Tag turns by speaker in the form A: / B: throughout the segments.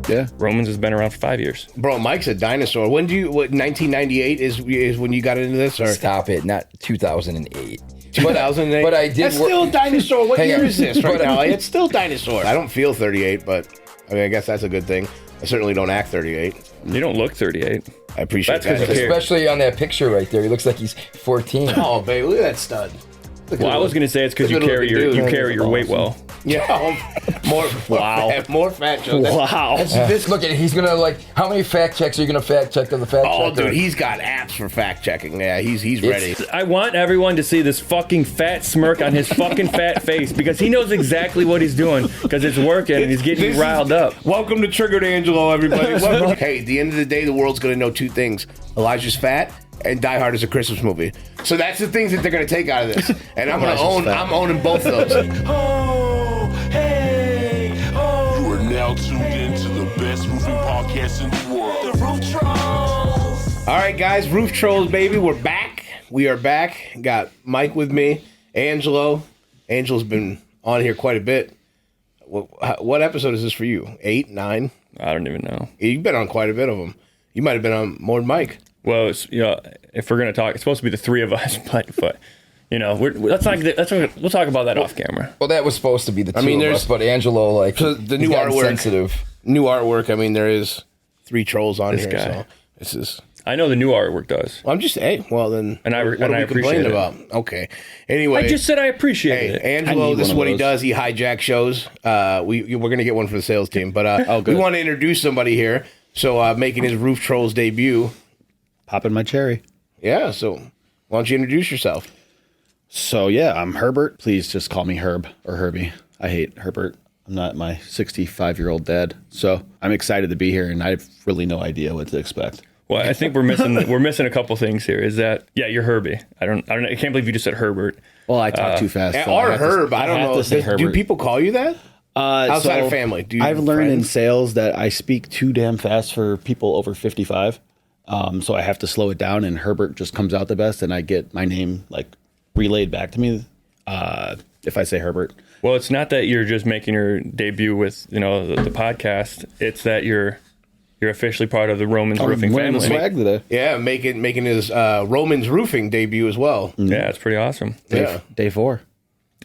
A: Yeah.
B: Romans has been around for 5 years.
C: Bro, Mike's a dinosaur. When 1998 is when you got into this? Or
D: Stop it, not 2008.
C: 2008?
D: But I did
C: That's still a dinosaur. What year is this right
D: But-
C: now? It's still dinosaur. I don't feel 38, but I mean, I guess that's a good thing. I certainly don't act 38.
B: You don't look 38.
C: I appreciate
B: That's 'cause
C: that.
B: you care.
D: Especially on that picture right there. He looks like he's 14.
C: Oh, babe, look at that stud.
B: Well, I was going to say it's because you
C: Look at
B: carry
C: the dude.
B: your your weight well.
C: Yeah, more fat jokes.
B: Wow.
D: Look at it. He's going to like, how many fact checks are you going to fact check on the fact
C: Oh,
D: checker?
C: dude, he's got apps for fact checking. Yeah, he's ready.
B: I want everyone to see this fucking fat smirk on his fucking fat face because he knows exactly what he's doing because it's working and he's getting
C: This
B: you riled up.
C: Welcome to Triggered Angelo, everybody. Hey, at the end of the day, the world's going to know two things. Elijah's fat and Die Hard is a Christmas movie. So that's the things that they're going to take out of this. And I'm owning both of those.
E: Oh, hey, oh. You are now tuned in to the best roofing podcast in the world. The Roof Trollz.
C: All right, guys, Roof Trollz, baby. We're back. We are back. Got Mike with me, Angelo. Angelo's been on here quite a bit. What episode is this for you? 8, 9?
B: I don't even know.
C: You've been on quite a bit of them. You might have been on more than Mike.
B: Well, it's, if we're going to talk, it's supposed to be the three of us, but we'll talk about that off camera.
D: Well, that was supposed to be the two of
C: there's-
D: us, but Angelo, like,
C: So the new
D: he's gotten
C: artwork.
D: sensitive.
C: New artwork. I mean, there is 3 trolls on
B: This
C: here.
B: guy.
C: So this is.
B: I know the new artwork does.
C: Well, I'm just well then.
B: And I
C: what are we
B: appreciate
C: complaining
B: it.
C: about? Okay. Anyway,
B: I just said I appreciated it.
C: Angelo,
A: I need
C: this is
A: one
C: what
A: of
C: he
A: those.
C: does. He hijacks shows. We're gonna get one for the sales team, but we want to introduce somebody here. So making his Roof Trollz debut.
A: Popping my cherry.
C: Yeah. So why don't you introduce yourself?
A: So, yeah, I'm Herbert. Please just call me Herb or Herbie. I hate Herbert. I'm not my 65-year-old dad. So I'm excited to be here, and I have really no idea what to expect.
B: Well, I think we're missing a couple things here. Is that you're Herbie. I don't know. I can't believe you just said Herbert.
A: Well, I talk too fast. so
C: Or
A: I have to-
C: Herb. I don't
A: have
C: know.
A: to say
C: Do
A: Herbert.
C: people call you that? Outside of family, do you
A: I've
C: have
A: learned in
C: friends?
A: sales that I speak too damn fast for people over 55. So I have to slow it down, and Herbert just comes out the best, and I get my name like relayed back to me if I say Herbert.
B: Well, it's not that you're just making your debut with the podcast. It's that you're officially part of the Romans Roofing
A: I'm wearing the
B: family.
A: swag today.
C: Yeah, making his Romans Roofing debut as well.
B: Yeah, it's pretty awesome.
C: Yeah.
A: Day 4.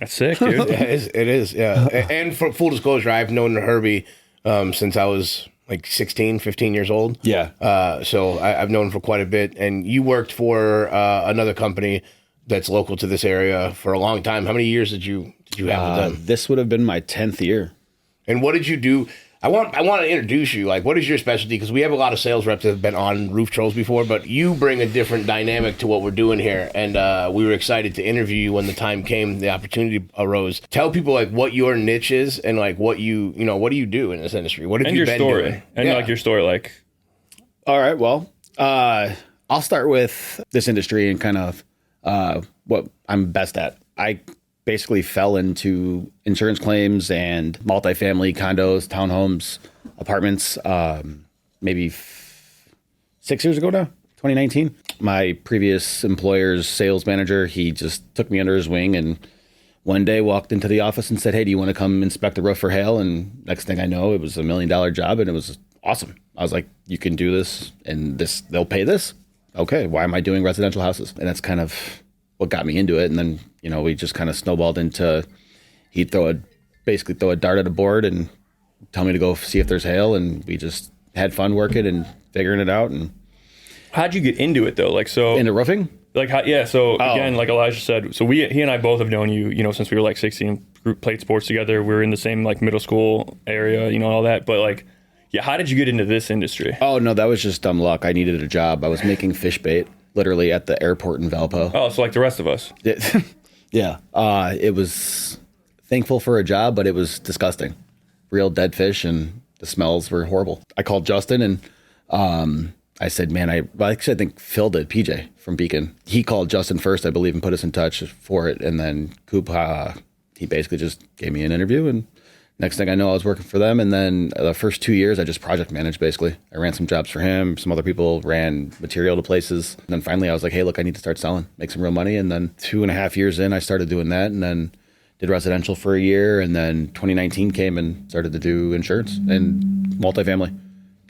B: That's sick, dude.
C: Yeah, it is. Yeah. And for full disclosure, I've known Herbie since I was like 16, 15 years old.
A: Yeah.
C: So I've known him for quite a bit. And you worked for another company that's local to this area for a long time. How many years did you have with them?
A: This would have been my 10th year.
C: And what did you do? I want to introduce you. Like, what is your specialty? Because we have a lot of sales reps that have been on Roof Trollz before, but you bring a different dynamic to what we're doing here. And we were excited to interview you when the time came, the opportunity arose. Tell people like what your niche is and like what you what do you do in this industry? What have
B: And
C: you
B: your
C: been
B: story.
C: doing?
B: And
C: Yeah.
B: like your story, like
A: All right. Well, I'll start with this industry and kind of what I'm best at. I basically fell into insurance claims and multifamily condos, townhomes, apartments, maybe 6 years ago now, 2019. My previous employer's sales manager, he just took me under his wing and one day walked into the office and said, "Hey, do you want to come inspect the roof for hail?" And next thing I know, it was $1 million job and it was awesome. I was like, you can do this and they'll pay this. Okay, why am I doing residential houses? And that's kind of what got me into it. And then, we just kind of snowballed into, he'd basically throw a dart at a board and tell me to go see if there's hail. And we just had fun working and figuring it out. And
B: how'd you get into it though? Like, so
A: into roofing?
B: like, so again, like Elijah said, so he and I both have known you, since we were like 16, played sports together. We were in the same like middle school area, all that. But like, yeah, how did you get into this industry?
A: Oh, no, that was just dumb luck. I needed a job. I was making fish bait literally at the airport in Valpo.
B: Oh, so like the rest of us.
A: Yeah. It was thankful for a job, but it was disgusting. Real dead fish, and the smells were horrible. I called Justin and I said, man, I think Phil did, PJ from Beacon. He called Justin first, I believe, and put us in touch for it. And then Coop, he basically just gave me an interview. And next thing I know, I was working for them. And then the first 2 years, I just project managed, basically. I ran some jobs for him. Some other people ran material to places. And then finally, I was like, hey, look, I need to start selling, make some real money. And then 2.5 years in, I started doing that. And then did residential for a year. And then 2019 came and started to do insurance. And multifamily.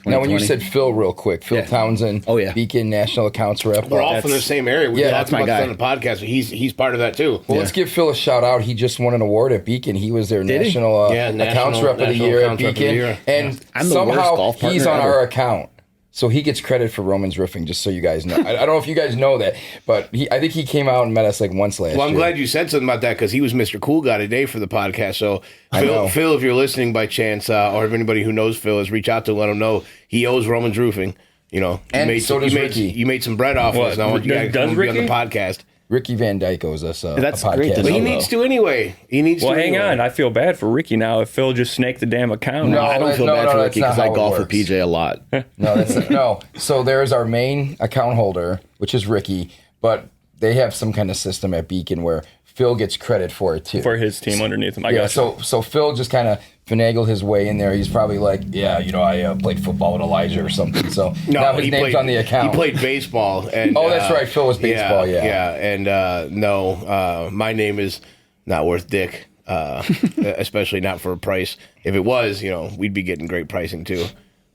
D: Now, when you said Phil real quick, Phil Townsend, Beacon National Accounts Rep.
C: We're all from the same area. We
A: that's my guy
C: on the podcast. So he's part of that too.
D: Well, let's give Phil a shout out. He just won an award at Beacon. He was their National Accounts Rep of the Year at Beacon. And somehow he's on our account. So he gets credit for Roman's Roofing, just so you guys know. I don't know if you guys know that, but I think he came out and met us like once last year.
C: Well, I'm glad you said something about that because he was Mr. Cool Guy today for the podcast. So Phil, if you're listening by chance, or if anybody who knows Phil is, reach out to let him know he owes Roman's Roofing. You know,
D: Ricky.
C: You made some bread off us. Now you guys be on the podcast.
D: Ricky Van Dyke owes us a podcast.
A: Great to know,
C: he needs to anyway.
B: Hang on. I feel bad for Ricky now if Phil just snaked the damn account.
A: No, I don't feel bad for Ricky because I golf with PJ a lot.
D: No. So there's our main account holder, which is Ricky, but they have some kind of system at Beacon where Phil gets credit for it too.
B: For his team underneath him. I got you.
D: So Phil just kind of finagled his way in there. He's probably like, I played football with Elijah or something. So now his name's on the account.
C: He played baseball. And,
D: that's right. Phil was baseball,
C: Yeah, and my name is not worth dick, especially not for a price. If it was, we'd be getting great pricing too.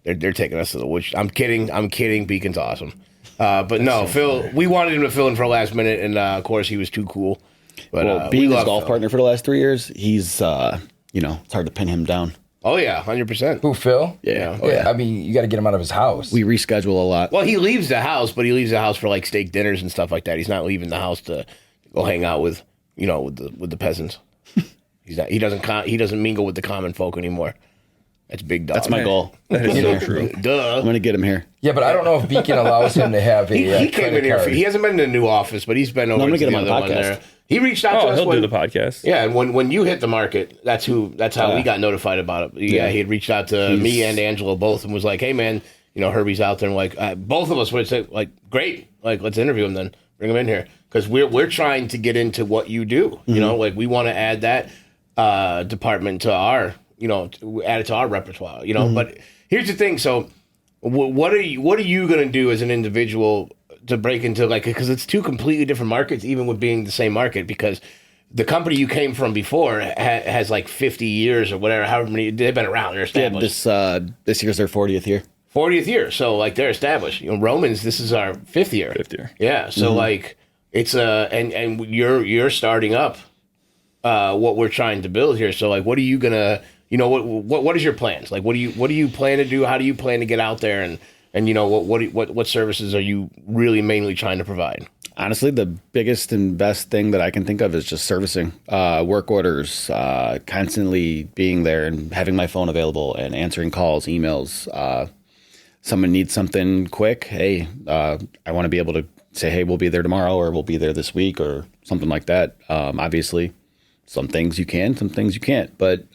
C: They're taking us to the woods. I'm kidding. Beacon's awesome. But no, Phil, we wanted him to fill in for last minute, and of course he was too cool. But
A: being his golf partner for the last 3 years, he's, it's hard to pin him down.
C: Oh, yeah, 100%.
D: Who, Phil?
A: Yeah.
D: I mean, you got to get him out of his house.
A: We reschedule a lot.
C: Well, he leaves the house, but he leaves the house for like steak dinners and stuff like that. He's not leaving the house to go hang out with, with the peasants. He doesn't mingle with the common folk anymore. That's big dog.
A: That's my goal.
B: That is so true.
C: Duh.
A: I'm going to get him here.
D: Yeah, but I don't know if Beacon allows him to have a
C: he came in here.
D: card.
C: He hasn't been in the new office, but he's been over to the other one there. He reached out to us.
B: He'll do the podcast.
C: Yeah, and when you hit the market, that's how we got notified about it. Yeah, he had reached out to me and Angelo both and was like, "Hey, man, Herbie's out there." And like both of us would say, like, "Great, like let's interview him then, bring him in here," because we're trying to get into what you do. Like we want to add that department to our, add it to our repertoire. But here's the thing. So, what are you going to do as an individual to break into, like, because it's two completely different markets, even with being the same market, because the company you came from before has like 50 years or whatever, however many, they've been around, they're established.
A: Yeah, this year's their 40th year.
C: 40th year, so like they're established. Romans, this is our 5th year.
B: 5th year.
C: Yeah, so like it's and you're starting up what we're trying to build here. So like, what are you gonna, what is your plans? Like, what do you plan to do? How do you plan to get out there and what services are you really mainly trying to provide?
A: Honestly, the biggest and best thing that I can think of is just servicing work orders, constantly being there and having my phone available and answering calls, emails. Someone needs something quick. Hey, I want to be able to say, hey, we'll be there tomorrow or we'll be there this week or something like that. Obviously, some things you can, some things you can't. But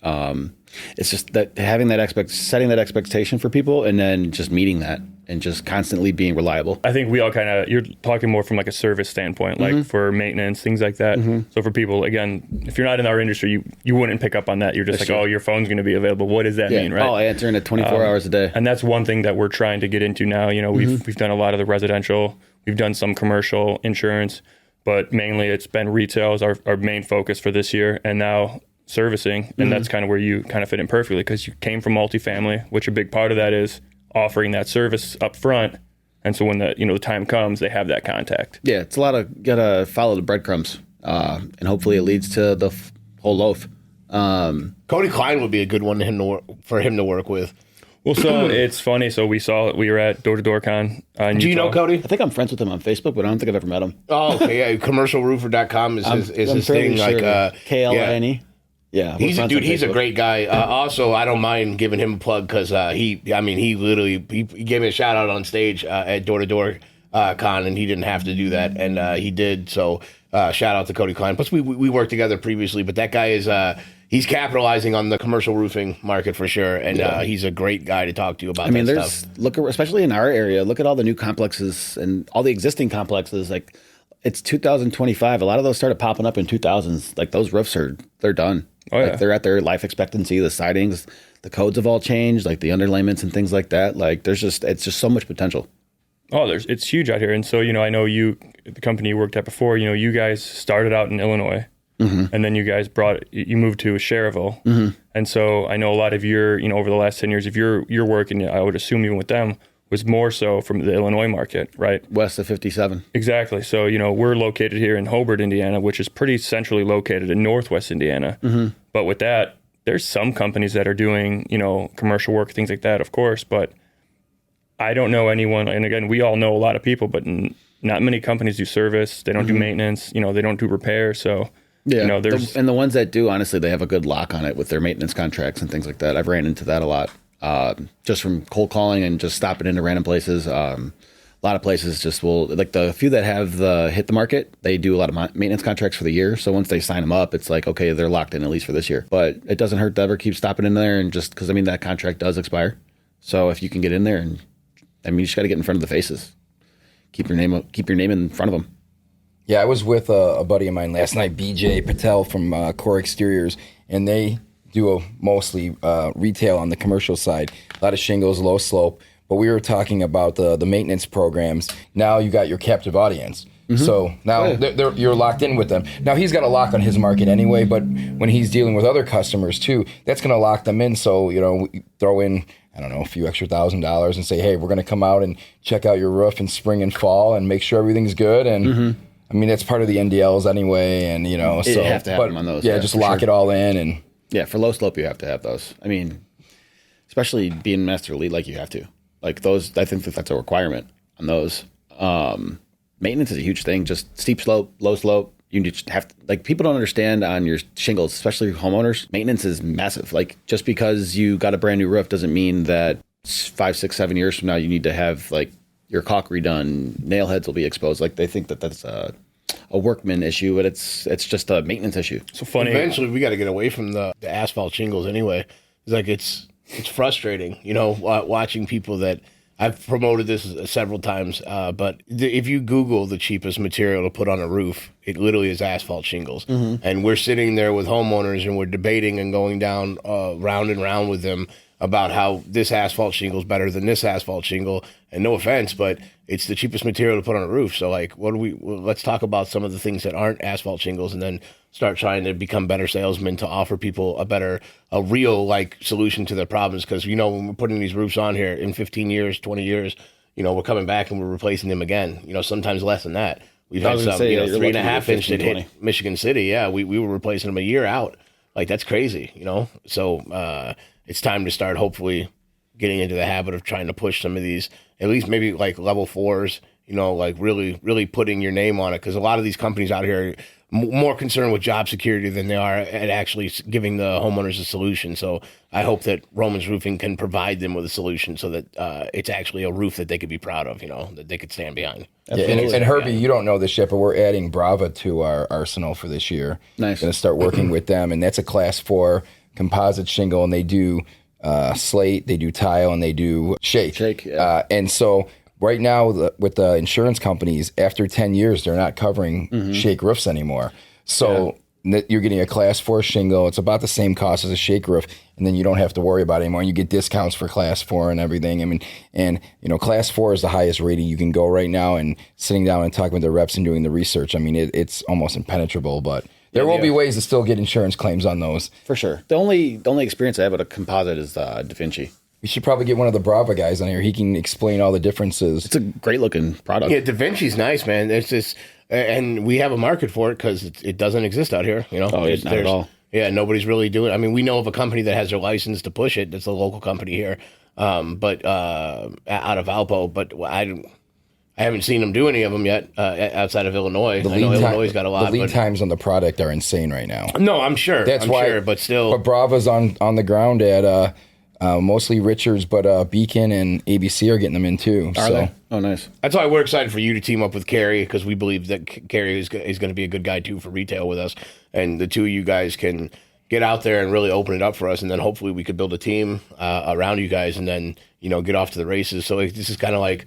A: it's just that having that setting that expectation for people and then just meeting that and just constantly being reliable.
B: I think we all you're talking more from like a service standpoint, like for maintenance, things like that. So for people, again, if you're not in our industry, you wouldn't pick up on that. You're just oh, your phone's going to be available. What does that mean, right?
A: Oh, answering it 24 hours a day.
B: And that's one thing that we're trying to get into now. We've done a lot of the residential, we've done some commercial insurance, but mainly it's been retail is our main focus for this year. And now servicing, and that's kind of where you kind of fit in perfectly because you came from multifamily, which a big part of that is offering that service up front. And so when the time comes, they have that contact.
A: Yeah, it's a lot of gotta follow the breadcrumbs, and hopefully it leads to the whole loaf.
C: Cody Klein would be a good one for him to work with.
B: Well, so it's funny. So we were at Door to Door Con.
C: Do you know Cody?
A: I think I'm friends with him on Facebook, but I don't think I've ever met him.
C: Oh, okay. Yeah, commercialroofer.com is his thing.
A: Sure.
C: Like
A: KLINE. Yeah,
C: he's a great guy. Also, I don't mind giving him a plug because he gave me a shout out on stage at Door to Door Con, and he didn't have to do that, and he did. So shout out to Cody Klein. Plus, we worked together previously, but that guy is he's capitalizing on the commercial roofing market for sure, and he's a great guy to talk to about. Stuff.
A: Especially in our area, look at all the new complexes and all the existing complexes. Like it's 2025. A lot of those started popping up in 2000s. Like those roofs they're done.
B: Oh, yeah.
A: Like they're at their life expectancy. The sidings, the codes have all changed, like the underlayments and things like that. Like it's just so much potential.
B: Oh, it's huge out here. And so, I know the company you worked at before, you guys started out in Illinois. and then you guys you moved to Cherville. And so I know a lot of your, over the last 10 years of your work, and I would assume even with them, was more so from the Illinois market, right?
A: West of 57.
B: Exactly. So, we're located here in Hobart, Indiana, which is pretty centrally located in Northwest Indiana. But with that, there's some companies that are doing, commercial work, things like that, of course, but I don't know anyone. And again, we all know a lot of people, but not many companies do service. They don't do maintenance, they don't do repair. So, there's...
A: And the ones that do, honestly, they have a good lock on it with their maintenance contracts and things like that. I've ran into that a lot. Just from cold calling and just stopping into random places. A lot of places just will, like the few that have hit the market, they do a lot of maintenance contracts for the year. So once they sign them up, it's like, okay, they're locked in at least for this year. But it doesn't hurt to ever keep stopping in there, and just because, that contract does expire. So if you can get in there, and you just got to get in front of the faces. Keep your name in front of them.
D: Yeah, I was with a buddy of mine last night, BJ Patel from Core Exteriors, and they do mostly retail on the commercial side. A lot of shingles, low slope. But we were talking about the maintenance programs. Now you got your captive audience. So now you're locked in with them. Now he's got a lock on his market anyway, but when he's dealing with other customers too, that's going to lock them in. So, we throw in, a few extra $1,000 and say, hey, we're going to come out and check out your roof in spring and fall and make sure everything's good. And that's part of the NDLs anyway. And,
A: you have to have them on those.
D: Yeah, just lock it all in. And
A: yeah, for low slope, you have to have those. Especially being master lead, like you have to. Like those, I think that's a requirement on those. Maintenance is a huge thing. Just steep slope, low slope. You just have to, like, people don't understand on your shingles, especially homeowners. Maintenance is massive. Like, just because you got a brand new roof doesn't mean that 5, 6, 7 years from now you need to have like your caulk redone. Nail heads will be exposed. Like, they think that that's a workman issue, but it's just a maintenance issue.
C: So funny. Eventually, we got to get away from the asphalt shingles anyway. It's like it's frustrating, watching people that. I've promoted this several times, but if you Google the cheapest material to put on a roof, it literally is asphalt shingles. And we're sitting there with homeowners and we're debating and going down round and round with them about how this asphalt shingle is better than this asphalt shingle. And no offense, but it's the cheapest material to put on a roof. So like, let's talk about some of the things that aren't asphalt shingles and then start trying to become better salesmen to offer people a real like solution to their problems. Because, when we're putting these roofs on here in 15 years, 20 years, we're coming back and we're replacing them again, sometimes less than that. We've had some, 3.5 inch that hit Michigan City. Yeah. We were replacing them a year out. Like, that's crazy, So it's time to start hopefully getting into the habit of trying to push some of these, at least maybe like level 4s, like really, really putting your name on it. Because a lot of these companies out here are more concerned with job security than they are at actually giving the homeowners a solution. So I hope that Romans Roofing can provide them with a solution so that it's actually a roof that they could be proud of, that they could stand behind.
D: Yeah, and Herbie, you don't know this yet, but we're adding Brava to our arsenal for this year.
A: Nice.
D: Going to start working with them, and that's a Class 4 composite shingle, and they do slate, they do tile, and they do shake.
A: Yeah.
D: And so right now with the insurance companies, after 10 years, they're not covering shake roofs anymore. So you're getting a Class 4 shingle. It's about the same cost as a shake roof, and then you don't have to worry about it anymore. And you get discounts for Class 4 and everything. Class 4 is the highest rating you can go right now. And sitting down and talking with the reps and doing the research, it's almost impenetrable, but there will be ways to still get insurance claims on those.
A: For sure. The only experience I have with a composite is Da Vinci.
D: We should probably get one of the Brava guys on here. He can explain all the differences.
A: It's a great looking product.
C: Yeah, Da Vinci's nice, man. It's just, and we have a market for it because it doesn't exist out here.
A: Oh, it's not at all.
C: Yeah, nobody's really doing it. We know of a company that has their license to push it. That's a local company here, but out of Valpo. But I haven't seen them do any of them yet outside of Illinois. I know Illinois got a lot.
D: The lead times on the product are insane right now.
C: No, I'm sure. That's why. But still.
D: But Brava's on the ground at mostly Richards, but Beacon and ABC are getting them in too.
A: Are they? Oh, nice.
C: That's why we're excited for you to team up with Carrie, because we believe that Carrie is going to be a good guy too for retail with us. And the two of you guys can get out there and really open it up for us. And then hopefully we could build a team around you guys and then, get off to the races. So this is kind of like,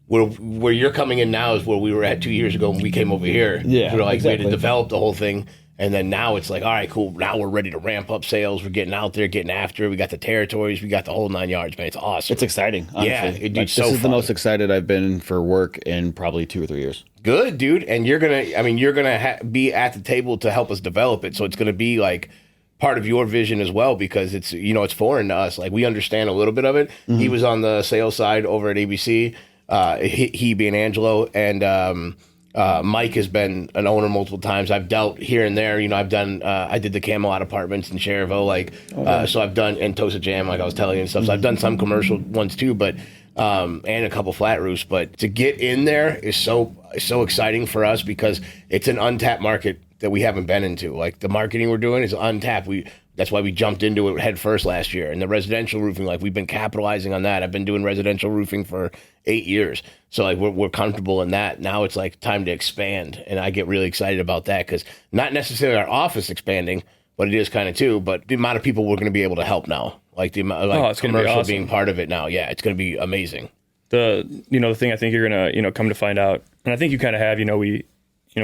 C: where you're coming in now is where we were at 2 years ago when we came over here.
A: Yeah,
C: we were like,
A: exactly.
C: We had to develop the whole thing, And then now it's like, all right, cool. Now we're ready to ramp up sales. We're getting out there, getting after it. We got the territories. We got the whole 9 yards, man. It's awesome.
A: It's exciting. Honestly.
C: Yeah,
A: this is the most excited I've been for work in probably 2 or 3 years.
C: Good, dude. And you're gonna be at the table to help us develop it. So it's gonna be like part of your vision as well, because it's it's foreign to us. Like, we understand a little bit of it. Mm-hmm. He was on the sales side over at ABC. He being Angelo, and Mike has been an owner multiple times. I've dealt here and there. I've done. I did the Camelot Apartments in Cherville, so I've done, and Tosa Jam, like I was telling you and stuff. So I've done some commercial ones too, but and a couple flat roofs. But to get in there is so exciting for us, because it's an untapped market that we haven't been into. Like, the marketing we're doing is untapped. That's why we jumped into it head first last year. And the residential roofing, like, we've been capitalizing on that. I've been doing residential roofing for 8 years. So, like, we're comfortable in that. Now it's like time to expand. And I get really excited about that, because not necessarily our office expanding, but it is kind of too. But the amount of people we're going to be able to help now, like the amount, like
B: it's commercial
C: awesome. Being part of it now. Yeah, it's going to be amazing.
B: The thing I think you're going to, come to find out, and I think you kind of have,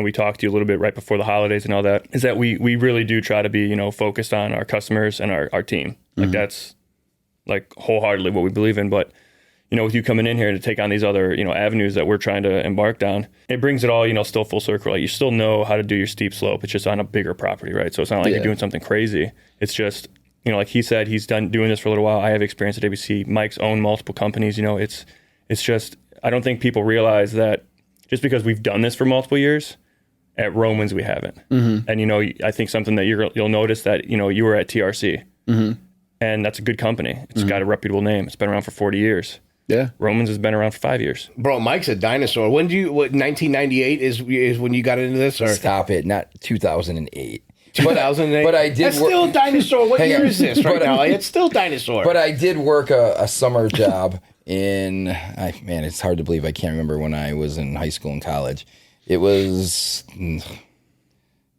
B: we talked to you a little bit right before the holidays and all that, is that we really do try to be, focused on our customers and our team. Like, that's like wholeheartedly what we believe in. But, with you coming in here to take on these other, avenues that we're trying to embark down, it brings it all, still full circle. Like, you still know how to do your steep slope. It's just on a bigger property, right? So it's not like you're doing something crazy. It's just, like he said, he's done doing this for a little while. I have experience at ABC. Mike's owned multiple companies. It's just, I don't think people realize that just because we've done this for multiple years, at Romans we haven't. Mm-hmm. And I think something that you'll notice that you were at TRC, and that's a good company. It's got a reputable name. It's been around for 40 years. Yeah, Romans has been around for 5 years.
C: Bro, Mike's a dinosaur. When 1998 is when you got into this? Or?
D: Stop it! Not 2008.
C: 2008.
D: But I did.
C: That's still a dinosaur. What year is this right now? It's still dinosaur.
D: But I did work a summer job in. It's hard to believe. I can't remember when I was in high school and college. It was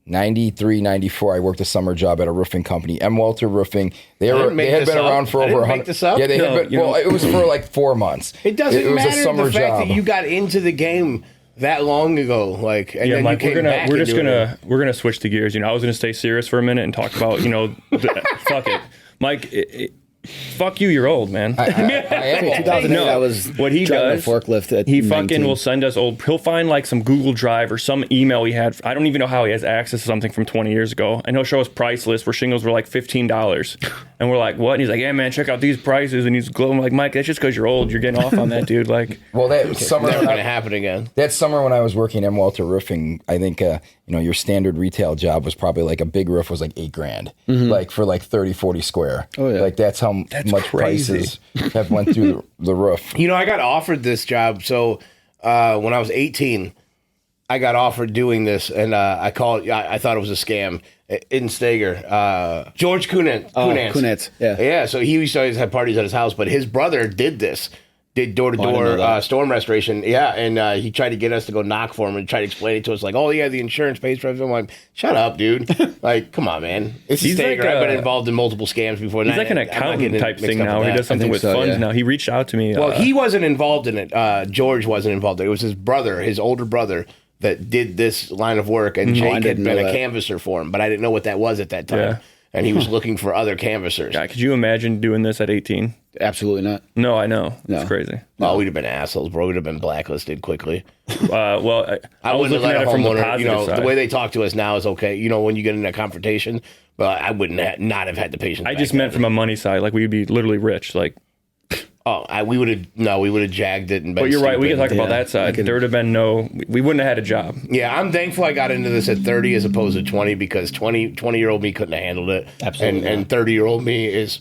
D: 93, 94. I worked a summer job at a roofing company, M. Walter Roofing. They had been around for over 100.
C: Yeah,
D: they had been. Well, it was for like 4 months.
C: It doesn't matter the fact that you got into the game that long ago. Like, and then
B: Mike,
C: you came back.
B: We're gonna switch the gears. I was gonna stay serious for a minute and talk about fuck it, Mike. Fuck you, you're old, man.
D: I am old.
A: 2008, I was
B: what he does,
A: a forklift at
B: he
A: 19.
B: fucking will send us old. He'll find like some Google Drive or some email he had. I don't even know how he has access to something from 20 years ago. And he'll show us price lists where shingles were like $15. And we're like, what? And he's like, yeah, man, check out these prices. And he's glowing. Like, Mike, that's just because you're old. You're getting off on that, dude. Like,
D: well, that summer
C: never gonna happen again.
D: That summer when I was working at Walter Roofing, I think your standard retail job was probably like a big roof was like $8,000, like for like 30, 40 square. Oh yeah, like that's much prices have went through the roof.
C: I got offered this job. So when I was 18, I got offered doing this, and I thought it was a scam. In Stager, George Kunitz.
A: Kunitz, yeah.
C: Yeah, so he used to always have parties at his house, but his brother did door-to-door storm restoration. Yeah, and he tried to get us to go knock for him and try to explain it to us, like, oh, yeah, the insurance pays for everything. I'm like, shut up, dude. Like, come on, man. It's Stager. I've been involved in multiple scams before.
B: He's like an accountant type thing now. He does something with funds now. He reached out to me.
C: Well, he wasn't involved in it. George wasn't involved in it. It was his brother, his older brother, that did this line of work, and Jake had been a canvasser for him, but I didn't know what that was at that time. Yeah. And he was looking for other canvassers.
B: God, could you imagine doing this at 18?
A: Absolutely not.
B: No, I know. It's crazy.
C: No, we'd have been assholes, bro. We'd have been blacklisted quickly.
B: I was looking at it from the positive side.
C: The way they talk to us now is okay. When you get in a confrontation, but I wouldn't not have had the patience.
B: I just meant from a money side. Like, we'd be literally rich. Like,
C: we would have jagged it and been.
B: But you're
C: stupid.
B: Right. We can talk about that side. There would have been we wouldn't have had a job.
C: Yeah, I'm thankful I got into this at 30 as opposed to 20, because 20-year-old me couldn't have handled it.
A: Absolutely.
C: And 30-year-old me is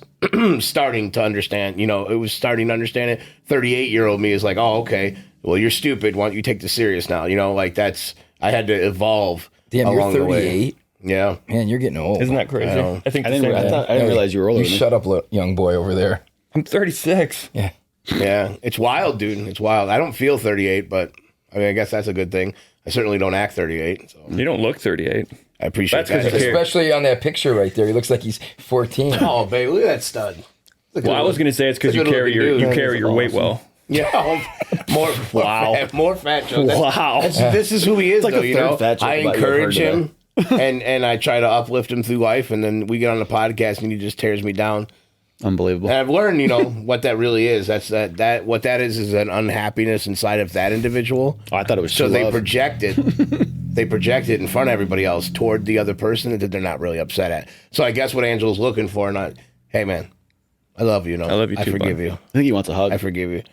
C: starting to understand. It was starting to understand it. 38-year-old me is like, oh, okay. Well, you're stupid. Why don't you take this serious now? Like, that's. I had to evolve.
D: Damn,
C: along
D: you're 38.
C: Yeah.
D: Man, you're getting old.
B: Isn't that crazy?
A: I didn't realize you were older.
D: You shut up, young boy over there.
B: I'm 36.
D: Yeah.
C: Yeah, it's wild, dude. It's wild. I don't feel 38, but I guess that's a good thing. I certainly don't act 38. So.
B: You don't look 38.
C: I appreciate that.
D: Especially on that picture right there. He looks like he's 14.
C: Oh, baby, look at that stud.
B: Well, I was going to say it's because you carry your weight well.
C: Yeah, more fat jokes.
A: Wow.
C: This is who he is, though. I encourage him. and I try to uplift him through life, and then we get on the podcast and he just tears me down.
A: Unbelievable.
C: And I've learned, what that really is. That's that what that is an unhappiness inside of that individual.
A: Oh, I thought it was
C: so
A: true
C: they
A: love.
C: project it. They project it in front of everybody else toward the other person that they're not really upset at. So I guess what Angelo's looking for, hey man, I love you.
B: I love you too.
C: I forgive you.
A: I think he wants a hug.
C: I forgive you.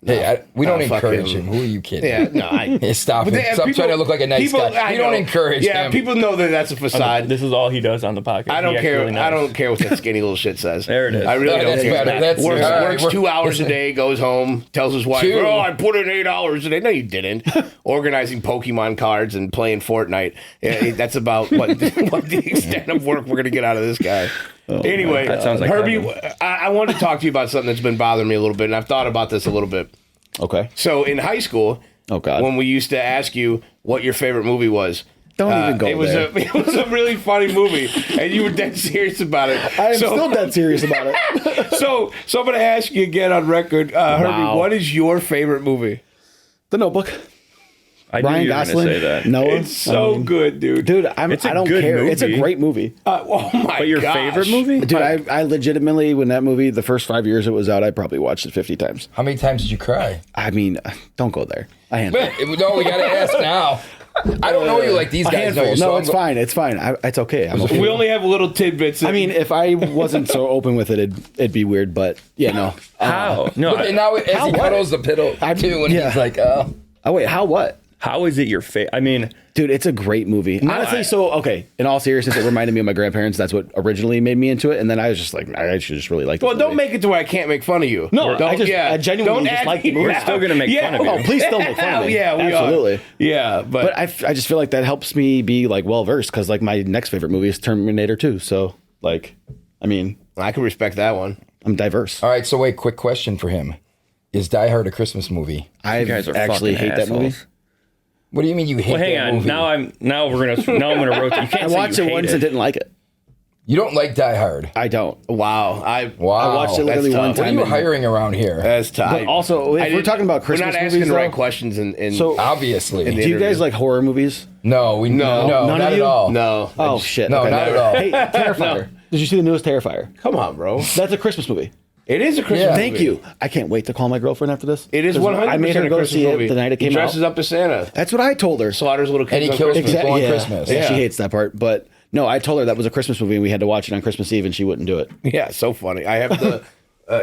D: Hey, we don't encourage
C: him.
D: him. Who are you kidding?
C: Yeah, no,
D: Hey, stop it. Stop trying to look like a nice guy. We don't encourage him.
C: Yeah, people know that that's a facade.
B: This is all he does on the podcast.
C: I don't care. I don't care what that skinny little shit says.
B: There it is.
C: I really don't care.
D: Better.
C: Works 2 hours a day, goes home, tells his wife, I put in 8 hours a day. No, you didn't. Organizing Pokemon cards and playing Fortnite. Yeah, that's about what the extent of work we're going to get out of this guy. Anyway,
B: that sounds like
C: Herbie, I want to talk to you about something that's been bothering me a little bit, and I've thought about this a little bit.
A: Okay.
C: So in high school, when we used to ask you what your favorite movie was,
A: don't even go there.
C: It was a really funny movie, and you were dead serious about it.
A: I am still dead serious about it.
C: So I'm going to ask you again on record, Herbie, what is your favorite movie?
A: The Notebook.
B: I knew you were going to say that.
A: Noah.
C: It's so good, dude.
A: Dude, I don't care.
B: Movie.
A: It's a great movie.
C: Oh my god!
B: But your favorite movie?
A: Dude, I legitimately, when that movie, the first 5 years it was out, I probably watched it 50 times.
D: How many times did you cry?
A: I mean, don't go there. I handle it.
D: No, we got to ask now. I don't know you like these guys.
A: No, it's fine. It's fine. It's okay. I'm okay.
C: We only have little tidbits.
A: I mean, if I wasn't so open with it, it'd be weird. But yeah, no.
B: How? No.
D: But now as he cuddles the pillow too, when he's like,
A: oh wait, how what?
B: How is it your favorite? I mean,
A: dude, it's a great movie. Honestly, okay. In all seriousness, it reminded me of my grandparents. That's what originally made me into it, and then I was just like, I should just really like.
C: Well, don't make it to where I can't make fun of you.
A: No, I genuinely just like the movie.
B: We're still gonna make fun of you.
A: Oh, please still make fun of me.
C: Yeah, we
A: absolutely.
C: Are. Yeah, but
A: I just feel like that helps me be like well versed because like my next favorite movie is Terminator 2. So like, I mean,
C: I can respect that one.
A: I'm diverse.
D: All right, so wait, quick question for him: is Die Hard a Christmas movie?
A: I actually hate that movie.
D: What do you mean you hate that movie?
B: Now I'm gonna rotate. You can't.
A: I watched it once and didn't like it.
D: You don't like Die Hard?
A: I don't.
C: Wow. I
A: watched it literally one time.
D: What are you hiring around here?
C: That's tough.
A: But also, if we're talking about Christmas
C: movies, we're not asking the right questions.
A: So
D: obviously,
A: do you guys like horror movies?
D: No, not at all.
C: No.
A: Oh shit.
D: No, not at all.
A: Hey, Terrifier. Did you see the newest Terrifier?
C: Come on, bro.
A: That's a Christmas movie.
C: It is a Christmas movie.
A: Thank you. I can't wait to call my girlfriend after this.
C: It is 100%
A: I made her go see
C: movie.
A: it the night it came out.
C: He dresses up as Santa.
A: That's what I told her.
C: Slaughters little kids
D: and he kills people on
A: yeah.
D: Christmas.
A: Yeah. She hates that part. But no, I told her that was a Christmas movie and we had to watch it on Christmas Eve and she wouldn't do it.
C: Yeah, so funny. I have the...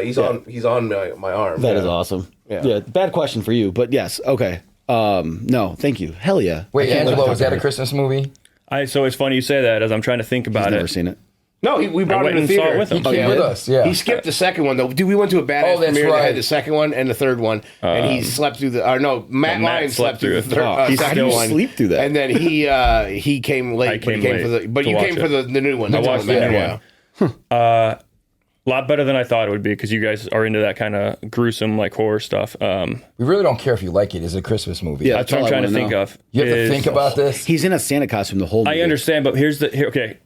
C: he's on my arm.
A: That is awesome. Yeah. Bad question for you, but yes. Okay. No, thank you. Hell yeah.
D: Wait, Angelo, is that a Christmas movie?
B: So it's funny you say that as I'm trying to think about
A: Never seen it.
C: No, we brought him to the
B: and saw
C: theater.
B: it with him.
D: He came with us, yeah.
C: He skipped the second one, though. Dude, we went to a badass premiere that had the second one and the third one, and he slept through Matt Lyons slept through the third second one.
A: Sleep through that.
C: And then he came late. But you came for the new one.
B: I watched the new one. A lot better than I thought it would be because you guys are into that kind of gruesome like horror stuff.
D: We really don't care if you like it. It's a Christmas movie.
A: Yeah,
B: that's what I'm trying to think of.
D: You have to think about this.
A: He's in a Santa costume the whole movie.
B: I understand, but okay.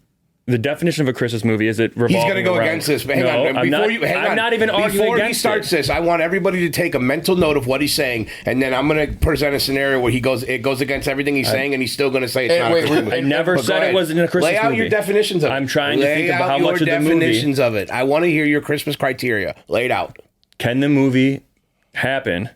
B: The definition of a Christmas movie is it revolving
C: He's going to go
B: around,
C: against this. Hang on.
B: I'm not even arguing
C: Before
B: against
C: he starts this, I want everybody to take a mental note of what he's saying, and then I'm going to present a scenario where it goes against everything he's saying, and he's still going to say it's not a Christmas movie.
B: I never said it wasn't a Christmas movie.
C: Lay out your definitions of it.
B: I'm trying to think about how much of the movie.
C: definitions of it. I want to hear your Christmas criteria. Lay it out.
B: Can the movie happen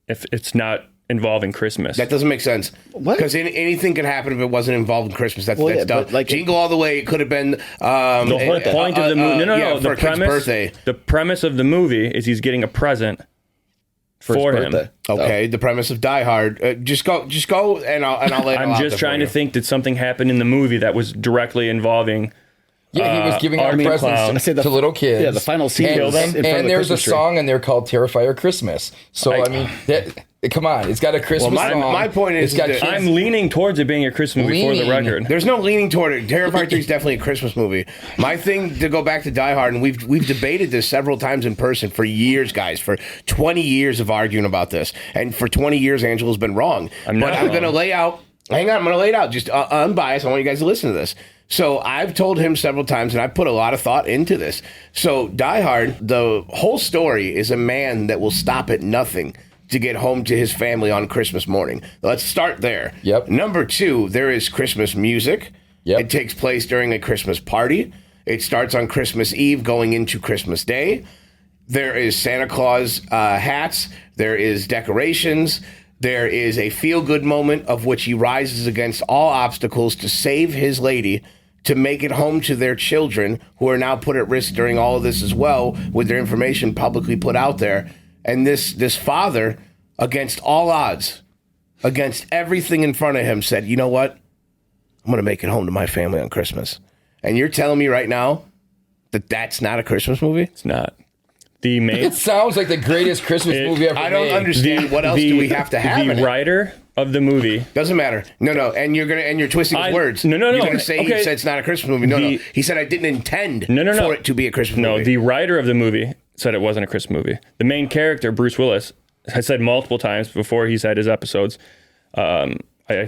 B: if it's not involving Christmas?
C: That doesn't make sense.
A: What?
C: Because anything could happen if it wasn't involved in Christmas. That's dumb.
A: Like
C: Jingle All the Way, it could have been
B: The whole point of the movie. No.
C: for
B: The
C: a kid's birthday.
B: The premise of the movie is he's getting a present for him.
A: birthday.
C: Okay, the premise of Die Hard. Just go, and I'll lay it
B: I'm just trying to think. Did something happen in the movie that was directly involving?
D: Yeah, he was giving out presents to little kids.
A: Yeah, the final scene.
D: And there's a song, and they're called Terrifier Christmas. So, I mean, come on, it's got a Christmas song.
C: My point is,
B: I'm leaning towards it being a Christmas movie for the record.
C: There's no leaning toward it. Terrifier 3 is definitely a Christmas movie. My thing, to go back to Die Hard, and we've debated this several times in person for years, guys, for 20 years of arguing about this. And for 20 years, Angelo's been wrong. I'm going to lay out, hang on, I'm going to lay it out, just unbiased. I want you guys to listen to this. So I've told him several times, and I've put a lot of thought into this. So Die Hard, the whole story is a man that will stop at nothing to get home to his family on Christmas morning. Let's start there.
D: Yep.
C: Number 2, there is Christmas music.
D: Yep.
C: It takes place during a Christmas party. It starts on Christmas Eve going into Christmas Day. There is Santa Claus hats. There is decorations. There is a feel-good moment of which he rises against all obstacles to save his lady, to make it home to their children, who are now put at risk during all of this as well, with their information publicly put out there. And this father, against all odds, against everything in front of him, said, you know what? I'm going to make it home to my family on Christmas. And you're telling me right now that that's not a Christmas movie?
B: It's not. It
D: sounds like the greatest Christmas movie ever made.
C: I don't understand. What else do we have to have in it?
B: The writer of the movie
C: doesn't matter. No, and you're twisting his words.
B: No.
C: You're going to say he said it's not a Christmas movie. No. He said I didn't intend for it to be a Christmas movie.
B: No, the writer of the movie said it wasn't a Christmas movie. The main character, Bruce Willis, has said multiple times before he's had his episodes. I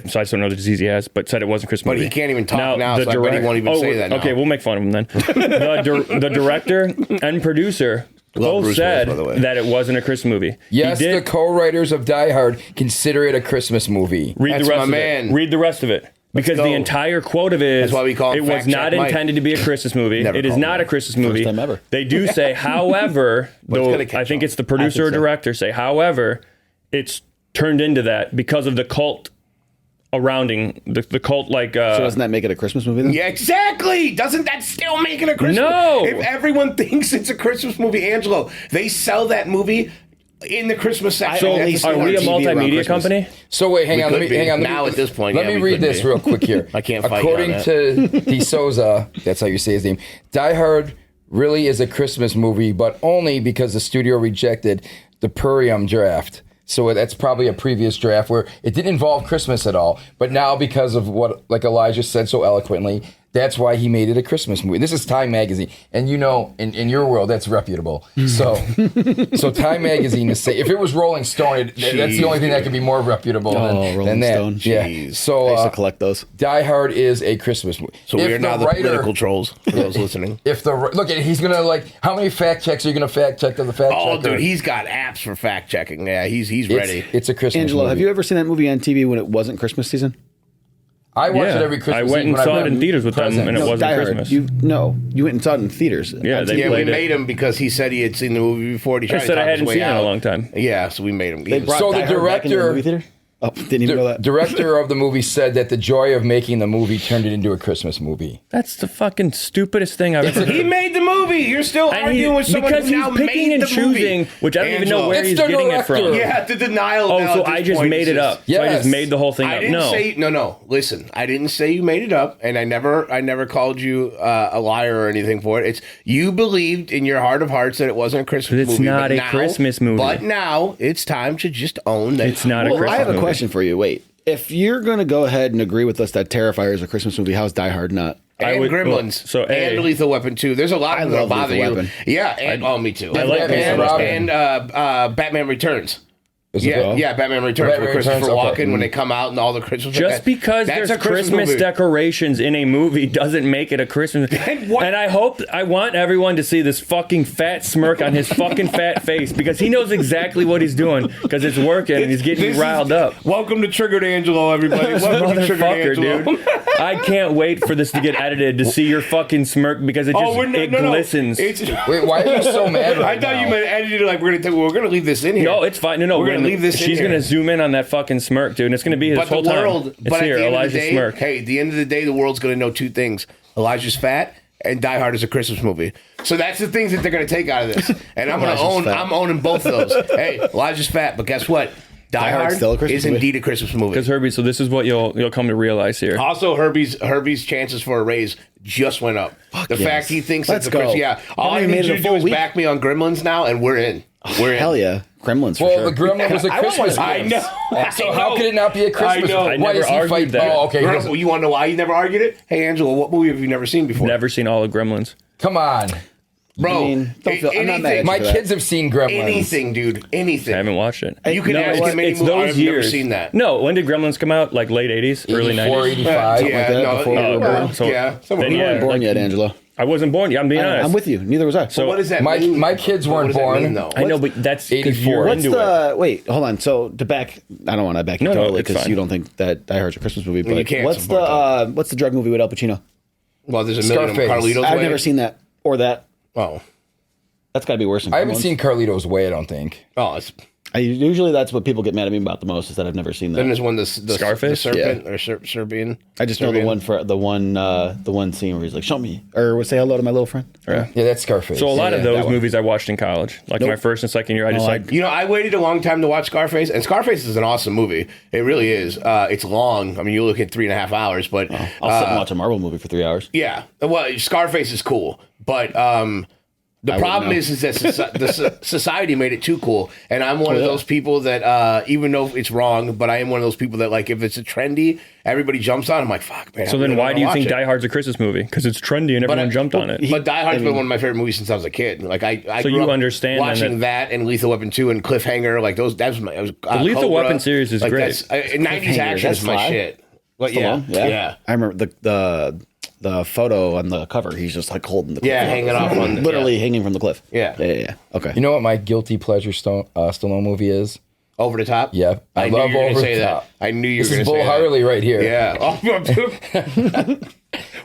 B: just don't know the disease he has, but said it wasn't a Christmas movie.
C: But he can't even talk now, so I bet he won't even say that now.
B: Okay, we'll make fun of him then. The director and producer both said that it wasn't a Christmas movie.
D: Yes, the co-writers of Die Hard consider it a Christmas movie.
B: Read the rest of it. Because the entire quote of it is,
C: why we call it
B: was not intended to be a Christmas movie. It is not a Christmas movie.
A: First time ever.
B: They do say, however, though I think it's the producer or director say, however, it's turned into that because of the cult surrounding the cult, like
A: so doesn't that make it a Christmas movie then?
C: Yeah, exactly. Doesn't that still make it a Christmas
B: No.
C: movie? If everyone thinks it's a Christmas movie, Angelo, they sell that movie in the Christmas section.
B: So are we a multimedia company?
D: So wait, hang on.
C: Now at this point,
D: let me read this real quick here.
C: I can't fight
D: According to D'Souza, that's how you say his name, Die Hard really is a Christmas movie, but only because the studio rejected the Purium draft. So that's probably a previous draft where it didn't involve Christmas at all. But now, because of what, like Elijah said so eloquently, that's why he made it a Christmas movie. This is Time Magazine. And you know, in your world, that's reputable. So Time Magazine is say, if it was Rolling Stone, that's the only thing that could be more reputable than that.
A: Stone.
D: Yeah. So
A: I used to collect those.
D: Die Hard is a Christmas movie.
C: So we are now the political trolls for those listening.
D: Look, he's going to how many fact checks are you going to fact check to the fact checker?
C: Oh, dude, he's got apps for fact checking. Yeah, he's ready.
D: It's a Christmas
A: Angelo,
D: movie.
A: have you ever seen that movie on TV when it wasn't Christmas season?
D: I watched it every Christmas.
B: I went and saw it in theaters with them, and it wasn't
A: Die Hard.
B: Christmas.
A: You went and saw it in theaters.
B: Yeah,
C: we made him because he said he had seen the movie before.
B: I said I hadn't seen it in a long time.
C: Yeah, so we made him.
D: So the director,
A: didn't even know that.
D: Director of the movie said that the joy of making the movie turned it into a Christmas movie.
B: That's the fucking stupidest thing I've ever heard.
C: He made the movie. You're still arguing with someone who now made the movie.
B: Because he's picking and choosing, which I don't even know where he's getting it from.
C: Yeah, the denial.
B: So I just made it up.
D: Yes.
B: So I just made the whole thing up.
C: I didn't say no. Listen, I didn't say you made it up, and I never called you a liar or anything for it. It's you believed in your heart of hearts that it wasn't a Christmas movie.
B: It's not a Christmas movie.
C: But now it's time to just own that
B: it's not a Christmas movie.
A: I have a question for you. Wait. If you're going to go ahead and agree with us that Terrifier is a Christmas movie, how's Die Hard not?
C: And Gremlins. And Lethal Weapon 2. There's a lot of them that bother you.
A: Weapon.
C: Yeah, and me too.
B: I like
C: and Batman Returns. Batman Returns with Christopher Walken when they come out and all the Christmas.
B: Just because there's Christmas decorations in a movie doesn't make it a Christmas. And I want everyone to see this fucking fat smirk on his fucking fat face because he knows exactly what he's doing because it's working and he's getting riled up.
C: Welcome to Triggered Angelo, everybody. Welcome to Triggered Angelo.
B: Dude. I can't wait for this to get edited to see your fucking smirk because it just glistens.
D: Wait, why are you so mad right
C: I thought you meant edited like we're gonna leave this in here.
B: No, it's fine. No,
C: we're gonna leave this in
B: She's
C: here.
B: Gonna zoom in on that fucking smirk, dude, and it's gonna be his whole time. It's here, Elijah's smirk.
C: Hey, at the end of the day, the world's gonna know two things: Elijah's fat and Die Hard is a Christmas movie. So that's the things that they're gonna take out of this, and I'm owning both of those. Hey, Elijah's fat, but guess what? Die Hard is indeed a Christmas movie.
B: Because Herbie, so this is what you'll come to realize here.
C: Also, Herbie's chances for a raise just went up. Fact he thinks it's a Christmas. Yeah, all I need you to do is back me on Gremlins now, and we're in. We're in.
A: Hell yeah. Gremlins for sure.
D: Well, the Gremlin was a Christmas movie.
C: I know.
D: So how could it not be a Christmas movie?
B: I never argued that.
D: Oh, okay.
C: You want to know why you never argued it? Hey, Angelo, what movie have you never seen before?
B: Never seen all of Gremlins.
D: Come on.
C: Bro,
A: I'm not mad at
D: my kids have seen Gremlins.
C: Anything, dude. Anything.
B: I haven't watched it.
C: You can ask him any movie. I've never seen that.
B: No, when did Gremlins come out? Like late 80s, early 90s?
D: 85,
A: something like that, before we were born.
B: So
C: yeah.
A: We weren't born yet, Angelo.
B: I wasn't born yet. I'm being honest.
A: I'm with you. Neither was I.
C: So what does that mean?
D: My kids weren't born.
C: Though?
B: I know, but that's
D: 84.
A: What's the wait? Hold on. So I don't want to back you totally because you don't think that Die Hard's a Christmas movie. But
C: you can't
A: what's the drug movie with Al Pacino?
C: Well, there's a million of
D: Scarface.
C: Carlito's
A: I've
C: Way.
A: never seen that or that.
C: Oh,
A: that's got to be worse than
D: I haven't seen Carlito's Way, I don't think.
C: oh,
A: usually that's what people get mad at me about the most is that I've never seen that.
C: then there's one the
B: Scarface?
C: the serpent or Serbian.
A: I just know the one scene where he's like, "Show me," or say hello to my little friend.
D: Yeah, that's Scarface.
B: So a lot of those movies I watched in college, like my first and second year. I just
C: I waited a long time to watch Scarface, and Scarface is an awesome movie. It really is. It's long. I mean, you look at 3.5 hours, but
A: I'll sit and watch a Marvel movie for 3 hours.
C: yeah. Well, Scarface is cool, but the problem is that the society made it too cool, and I'm one of those people that even though it's wrong, but I am one of those people that like if it's a trendy, everybody jumps on. I'm like, fuck, man.
B: So then why do you think Die Hard's a Christmas movie? Because it's trendy and everyone jumped on it.
C: But Die Hard's been one of my favorite movies since I was a kid. Like I
B: so
C: grew
B: you
C: up
B: understand
C: watching that and Lethal Weapon 2 and Cliffhanger. Like those, that was my.
B: The Lethal Weapon series is great.
C: 90s action is my shit. But yeah.
A: I remember the photo on the cover. He's just like holding the cliff.
C: Yeah, hanging off on the,
A: literally hanging from the cliff.
C: Yeah.
A: Okay.
D: You know what my guilty pleasure Stallone movie is?
C: Over the Top?
D: Yeah.
C: I
D: love
C: knew you were
D: Over
C: say
D: the
C: that.
D: Top.
C: I knew you were going to say
D: Bull
C: that.
D: Harley right here.
C: Yeah.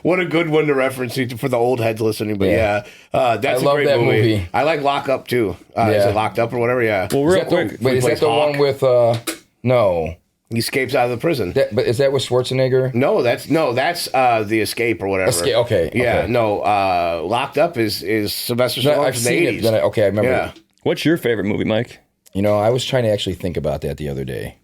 C: What a good one to reference for the old heads listening. But that's a great movie. I like Lock Up too. Is it Locked Up or whatever? Yeah.
B: Well, real quick.
D: Wait, is that the one with, no.
C: He escapes out of the prison.
D: But is that with Schwarzenegger?
C: No, that's The Escape or whatever.
D: Okay.
C: Yeah, no. Locked Up is Sylvester Stallone.
D: I've seen it. I remember.
C: Yeah.
B: What's your favorite movie, Mike?
D: You know, I was trying to actually think about that the other day.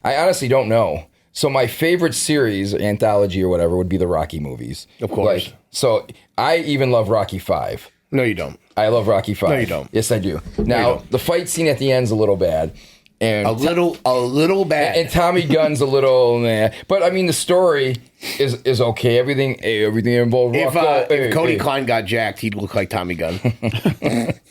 D: I honestly don't know. So my favorite series, anthology or whatever, would be the Rocky movies.
C: Of course.
D: So I even love Rocky V.
C: No, you don't.
D: I love Rocky V.
C: No, you don't.
D: Yes, I do. Now, the fight scene at the end's a little bad. And
C: a little bad.
D: And Tommy Gunn's a little but I mean the story is okay. Everything involved.
C: If Cody Klein got jacked, he'd look like Tommy Gunn.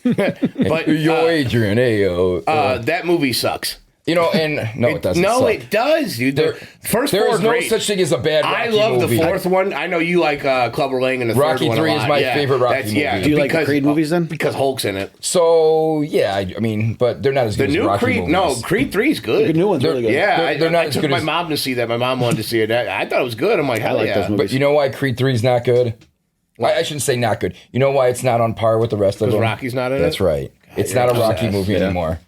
C: But
D: Adrian,
C: that movie sucks.
D: You know, and no, it doesn't.
C: No,
D: suck.
C: it does, dude. There is
D: no such thing as a bad Rocky
C: I love
D: movie.
C: the fourth one. I know you like Clubber Lang and the
D: Rocky
C: third one.
D: Rocky 3 is my favorite Rocky movie.
C: Yeah,
A: do you like the Creed movies then?
C: Because Hulk's in it.
D: So yeah, I mean, but they're not as good as Rocky
C: Creed.
D: movies.
C: No, Creed 3 is good.
A: The new one's really good.
C: Yeah,
D: they're not
C: I
D: as
C: took
D: good
C: my
D: as
C: mom to see that. My mom wanted to see it. I thought it was good. I'm like, hell yeah.
A: those movies.
D: But you know why Creed 3 is not good? I shouldn't say not good. You know why it's not on par with the rest of them?
C: Because Rocky's not in it?
D: That's right. It's not a Rocky movie anymore.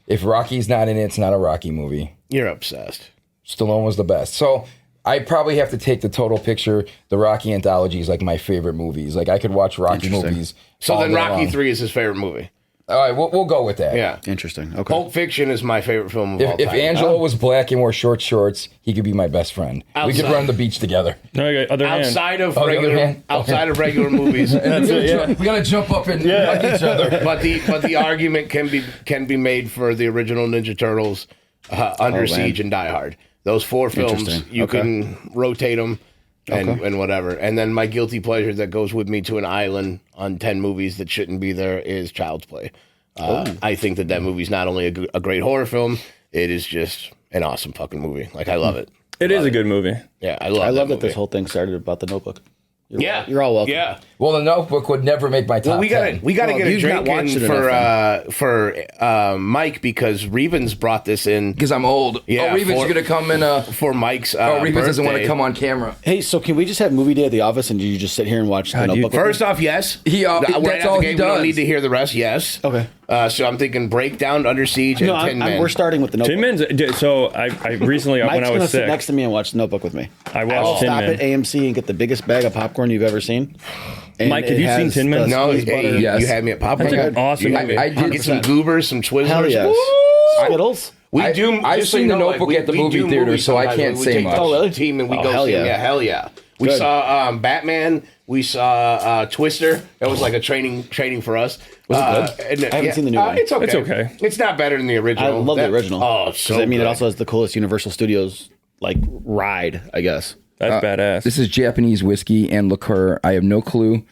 D: If Rocky's not in it, it's not a Rocky movie.
C: You're obsessed.
D: Stallone was the best. So I probably have to take the total picture. The Rocky anthology is like my favorite movies. Like I could watch Rocky movies.
C: So then Rocky
D: long.
C: 3 is his favorite movie.
D: All right, we'll go with that.
C: Yeah.
A: Interesting. Okay.
C: Pulp Fiction is my favorite film of all time.
D: If Angelo was black and wore short shorts, he could be my best friend. We could run the beach together.
B: No, other hand.
C: Outside of regular movies.
B: That's it, yeah.
D: We gotta jump up and hug each other.
C: But the argument can be made for the original Ninja Turtles, Under Siege, and Die Hard. Those 4 films, you can rotate them and whatever. And then my guilty pleasure that goes with me to an island on 10 movies that shouldn't be there is Child's Play. I think that movie's not only a great horror film, it is just an awesome fucking movie. Like, I love it.
B: It is a good movie.
C: Yeah, I
A: love
C: that
A: this whole thing started about the Notebook.
C: You're
A: all welcome.
C: Yeah.
D: Well, the Notebook would never make my top 10.
C: We gotta get a drink in for Mike because Revens brought this in
D: Because I'm old.
C: Yeah,
D: Revens is going to come in.
C: for Mike's.
D: Revens doesn't want to come on camera.
A: Hey, so can we just have movie day at the office and you just sit here and watch the Notebook?
C: First off, yes.
D: That's all he
C: We
D: does.
C: don't need to hear the rest. Yes.
A: Okay.
C: So I'm thinking Breakdown, Under Siege, and Tin Man.
A: we're starting with the Notebook.
B: Tin Man's. So I recently
A: Mike's
B: when I
A: gonna
B: was
A: sit
B: sick,
A: next to me and watch the Notebook with me.
B: I watched Tin
A: Stop
B: Man.
A: at AMC and get the biggest bag of popcorn you've ever seen. And
B: Mike, have you seen
A: has
B: Tin Man?
A: the
C: No,
A: squeezed butter.
C: you had me at popcorn.
B: That's an awesome movie.
D: I did
C: Get some goobers, some Twizzlers.
A: Hell yes. Skittles.
D: I've seen the Notebook at the movie theater, so I can't say much.
C: Oh, really? Team and we go
A: hell
C: see.
A: yeah.
C: Yeah, hell yeah. We saw Batman. We saw Twister. That was like a training for us.
A: Was it good? I haven't seen the new one.
C: It's okay.
B: It's okay.
C: It's not better than the original.
A: I love the original.
C: Oh, so
A: I mean,
C: good.
A: it also has the coolest Universal Studios ride, I guess.
B: That's badass.
D: This is Japanese whiskey and liqueur. I have no clue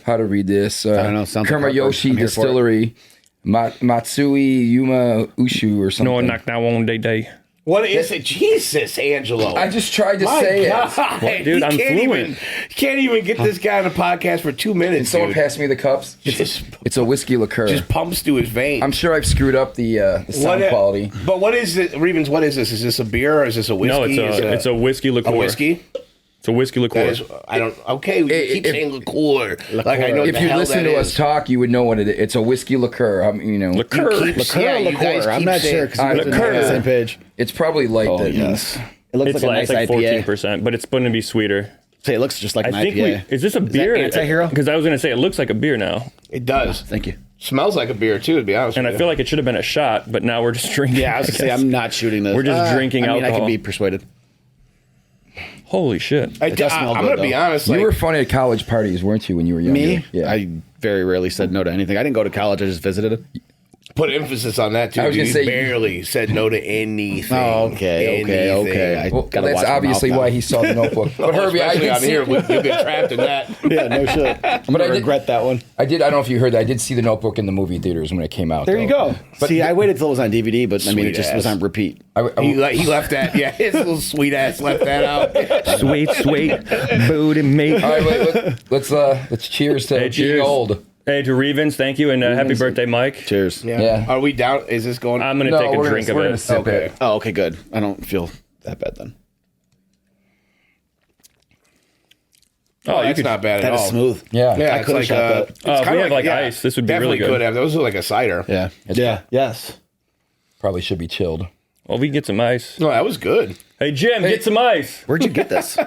D: how to read this.
A: I don't know. Sounds like
D: Kamayoshi
A: I'm here for it.
D: Distillery, Matsui Yuma Ushu or something.
B: No, knock now on day.
C: What is it? Jesus, Angelo.
D: I just tried to say it.
B: What, dude, I'm fluent.
C: Can't even get this guy on the podcast for 2 minutes.
D: Can someone pass me the cups? It's a whiskey liqueur.
C: Just pumps through his veins.
D: I'm sure I've screwed up the sound quality.
C: But what is it, Revens? What is this? Is this a beer or is this a whiskey?
B: No, it's a whiskey liqueur.
C: A whiskey?
B: It's a whiskey liqueur.
C: Okay, we keep saying liqueur. Like I know.
D: If you listen to us talk, you would know what it is. It's a whiskey liqueur.
B: Liqueur.
A: I'm not sure because we're on the same page.
D: It's probably like that.
A: Yes. It looks like a nice
B: like
A: IPA.
B: 14%, but it's going to be sweeter.
A: Say it looks just like an
B: I think
A: IPA.
B: is this a beer?
A: Anti-hero?
B: Because I was going to say it looks like a beer now.
C: It does.
A: Thank you.
C: Smells like a beer too, to be honest.
B: And I feel like it should have been a shot, but now we're just drinking.
A: Yeah, I was going to say I'm not shooting this.
B: We're just drinking alcohol.
A: I can be persuaded.
B: Holy shit!
C: I'm going to be honest.
D: You were funny at college parties, weren't you, when you were younger?
A: Me?
D: Yeah.
A: I very rarely said no to anything. I didn't go to college. I just visited it.
C: Put emphasis on that too.
D: I was going to say
C: barely said no to anything.
A: Oh, okay.
D: Well, that's obviously why he saw the Notebook. But Herbie, I did
C: here. You'll get trapped in that.
A: Yeah, no shit. I'm going to regret that one.
D: I don't know if you heard that. I did see the Notebook in the movie theaters when it came out.
A: There you go. But see, I waited till it was on DVD, but I mean, it just was on repeat.
C: He left that. Yeah, his little sweet ass left that out.
B: Sweet booty mate.
D: All right, let's cheers to being old.
B: Hey, to Revens, thank you, and happy birthday, Mike.
A: Cheers.
D: Yeah.
C: Are we down? Is this going?
B: I'm going to take a drink of it.
D: Sip it.
A: Oh, okay, good. I don't feel that bad then.
C: Oh, that's not bad at all.
A: That is smooth.
D: Yeah.
C: Yeah,
A: I
C: it's
A: could have
C: like
A: shot that.
B: If we had ice, this would be really good.
C: Definitely could have. Those are like a cider.
A: Yeah. Yes.
D: Probably should be chilled.
B: Well, we can get some ice.
C: No, that was good.
B: Hey, Jim, get some ice.
A: Where'd you get this?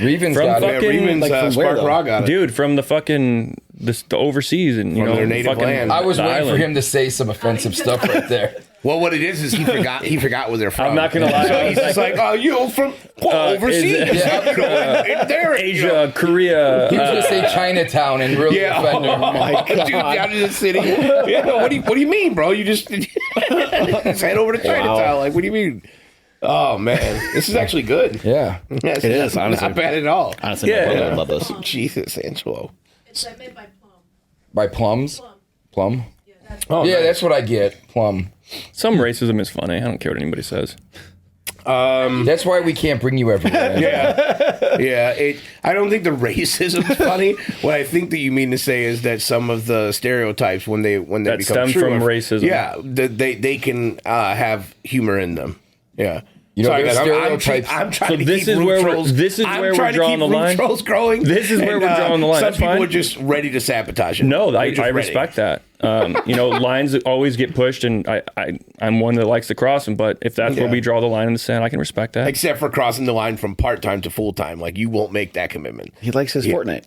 D: Revens
B: From
D: got
B: fucking-
D: it.
C: Revens,
A: like from
C: Spark
A: where, though?
C: Raw got it.
B: Dude, from the fucking the overseas and
C: From their native land.
D: I was
B: the
D: waiting for
B: island.
D: him to say some offensive stuff right there.
C: Well, what it is he forgot where they're from.
B: I'm not gonna lie.
C: So he's just like, oh, you're from overseas.
B: Asia, Korea.
D: He was going to say Chinatown and really offend him.
C: Oh my God. Dude, down in the city. Yeah, what do you mean, bro? You just head over to Chinatown.
A: Wow.
C: Like, what do you mean? Oh man, this is actually good.
D: Yeah.
C: Yes,
A: It is, honestly.
C: not bad at all.
A: Honestly,
B: Yeah.
A: my brother would love this.
C: Jesus, Angelo.
F: It's made by Plum.
D: By plums? Plum?
F: Yeah, that's
C: Oh,
D: Yeah,
C: nice.
D: that's what I get. Plum.
B: Some racism is funny. I don't care what anybody says.
D: That's why we can't bring you everywhere.
C: Yeah. I don't think the racism is funny. What I think that you mean to say is that some of the stereotypes when they
B: That
C: become
B: stem
C: true
B: from
C: are-
B: racism.
C: Yeah, they can have humor in them. Yeah.
D: You know,
C: Sorry,
D: there's
C: guys,
D: stereotypes.
C: I'm trying
B: So
C: to
B: this
C: keep
B: is
C: Roof
B: where we're-
C: Trolls.
B: this is
C: I'm
B: where we're
C: trying to
B: drawing
C: keep
B: the
C: Roof
B: line.
C: Trolls growing.
B: This is where we're drawing the line.
C: Some
B: That's
C: people
B: fine.
C: are just ready to sabotage it.
B: No,
C: They're
B: I
C: just ready.
B: respect that. Lines always get pushed, and I'm one that likes to cross them. But if that's where
C: Yeah.
B: we draw the line in the sand, I can respect that.
C: Except for crossing the line from part time to full time, like you won't make that commitment.
A: He likes his Fortnite.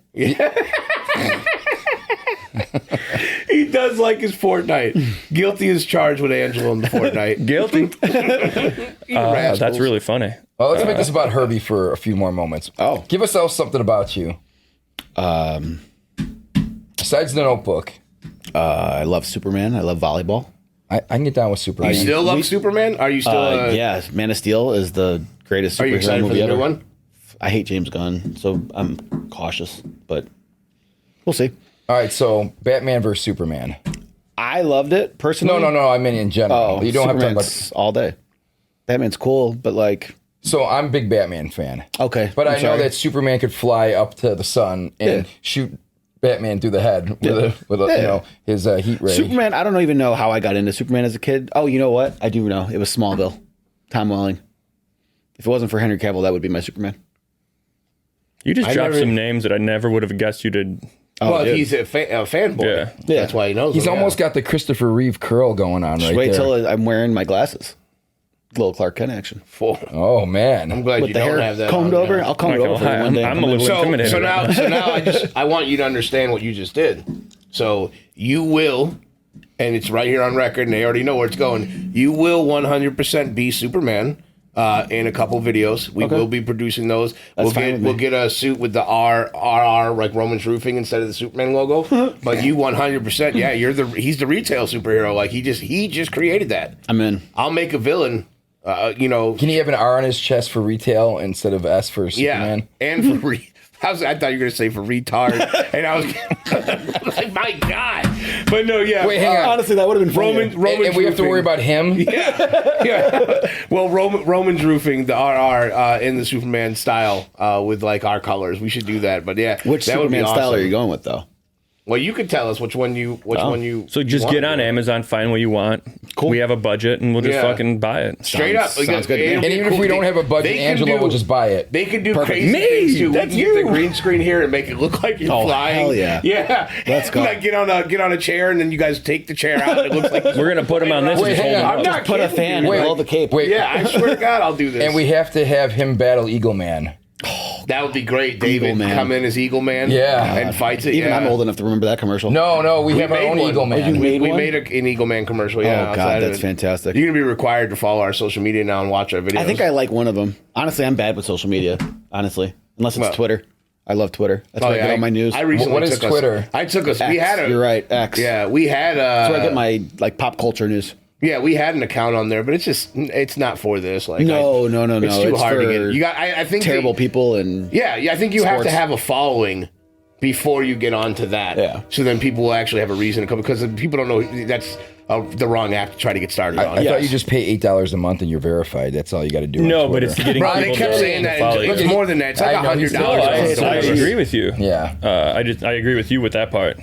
C: He does like his Fortnite. Guilty as charged with Angelo in the Fortnite.
B: Guilty.
C: Rascals.
B: That's really funny.
D: Well, let's make this about Herbie for a few more moments.
A: Oh.
D: Give us all something about you. Besides the Notebook.
A: I love Superman. I love volleyball.
D: I can get down with Superman.
C: You still love Superman? Are you still?
A: Yeah, Man of Steel is the greatest
C: Are you
A: superhero
C: excited for
A: movie
C: the new
A: ever.
C: one?
A: I hate James Gunn, so I'm cautious, but we'll see.
D: All right, so Batman versus Superman.
A: I loved it personally.
D: No. I mean in general.
A: Oh,
D: You don't have to talk
A: Superman's all day. Batman's cool, but like,
D: So I'm a big Batman fan.
A: okay.
D: But
A: I'm
D: I know
A: sorry.
D: that Superman could fly up to the sun and shoot Batman through the head with his heat ray.
A: Superman, I don't even know how I got into Superman as a kid. Oh, you know what? I do know. It was Smallville. Tom Welling. If it wasn't for Henry Cavill, that would be my Superman.
B: You just
C: I
B: dropped
C: never-
B: some names that I never would have guessed you to.
C: Well,
A: dude.
C: he's a fanboy.
B: Yeah.
C: That's why he knows.
D: He's
C: him,
D: almost got the Christopher Reeve curl going on right
A: Wait
D: there.
A: till I'm wearing my glasses. Little Clark Kent action.
D: Oh man.
C: I'm glad
A: With
C: you
A: the
C: don't
A: hair
C: have that
A: combed
C: on
A: over.
C: now.
A: I'll comb it over for you one day.
B: I'm a little intimidated.
C: So now I want you to understand what you just did. So you will, and it's right here on record, and they already know where it's going. You will 100% be Superman in a couple videos. We will be producing those.
A: fine with me.
C: We'll get a suit with the RRR like Roman's Roofing instead of the Superman logo. But you 100%, yeah, he's the retail superhero. Like he just created that.
A: I'm in.
C: I'll make a villain.
D: Can he have an R on his chest for retail instead of S for Superman?
C: Yeah, and for I thought you were going to say for retard, and I was like, my God, But no, yeah.
D: Wait, hang on.
A: Honestly, that would have been
C: Roman
D: and we have to worry about him?
C: Yeah. Well, Roman's Roofing, the RR, in the Superman style, with like our colors. We should do that. But yeah,
A: which
C: that
A: Superman
C: would be awesome.
A: style are you going with though?
C: Well, you could tell us which one you.
B: So just get on Amazon, find what you want. Cool. We have a budget, and we'll just fucking buy it.
C: Straight up.
A: Sounds good.
D: And even if we don't have a budget, Angelo will just buy it.
C: They can do crazy things too.
A: That's
C: we can get the green screen here and make it look like you're flying.
A: Hell yeah!
C: Yeah,
A: let's go.
C: Like get on a chair, and then you guys take the chair out. And it looks like
B: we're gonna put him on this.
D: Wait, hang on.
C: I'm not
A: put a fan and hold the cape.
D: Wait,
C: yeah, I swear to God, I'll do this.
D: And we have to have him battle Eagle Man.
C: That would be great. David come in as Eagle Man, and fights it.
A: Even I'm old enough to remember that commercial.
D: No, we have our own Eagle Man.
C: We made an Eagle Man commercial. Yeah,
A: oh God, that's fantastic.
C: You're gonna be required to follow our social media now and watch our videos.
A: I think I like one of them. Honestly, I'm bad with social media. Honestly, unless it's Twitter. I love Twitter. That's where I get all my news.
C: I recently
D: what is Twitter?
C: I took us.
A: X.
C: We had
A: You're right. X.
C: Yeah, we had.
A: That's where I get my like pop culture news.
C: Yeah, we had an account on there, but it's not for this. Like
A: no.
C: It's too hard to get. You got. I think
A: terrible people and
C: yeah. I think you have to have a following before you get onto that.
A: Yeah.
C: So then people will actually have a reason to come because people don't know that's the wrong app to try to get started on.
D: I thought you just pay $8 a month and you're verified. That's all you got to do.
B: No, but it's getting.
C: They kept saying that it's more than that. It's like $100.
B: I agree with you.
D: Yeah.
B: I agree with you with that part.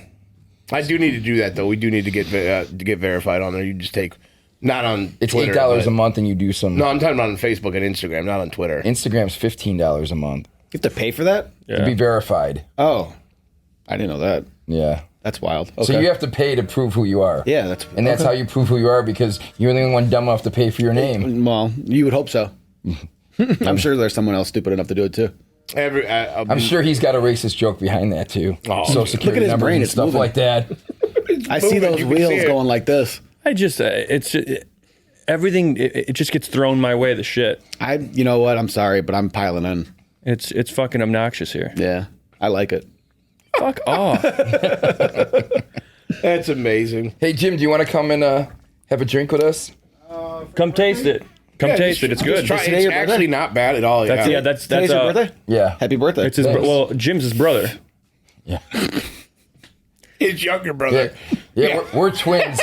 C: I do need to do that though. We do need to get verified on there. You just take. Not on
D: it's
C: Twitter.
D: $8 a month and you do some.
C: No, I'm talking about on Facebook and Instagram, not on Twitter.
D: Instagram's $15 a month.
A: You have to pay for that?
B: Yeah.
D: To be verified.
A: Oh. I didn't know that.
D: Yeah.
A: That's wild. Okay.
D: So you have to pay to prove who you are.
A: Yeah,
D: that's how you prove who you are because you're the only one dumb enough to pay for your name.
A: Well, you would hope so. I'm sure there's someone else stupid enough to do it too.
D: I'm sure he's got a racist joke behind that too.
C: Oh,
D: Social security
A: look at his brain,
D: and stuff
A: moving.
D: like that.
A: I see those wheels going like this.
B: Everything it just gets thrown my way. The shit.
A: You know what? I'm sorry, but I'm piling in.
B: It's fucking obnoxious here.
A: Yeah, I like it.
B: Fuck off.
C: That's amazing.
D: Hey Jim, do you want to come and have a drink with us?
B: Come taste it. Taste it. It's good.
C: It's actually not bad at all.
B: That's
A: Today's your birthday?
D: Yeah.
A: Happy birthday.
B: It's Jim's his brother.
D: Yeah.
C: His younger brother.
D: Yeah, we're twins.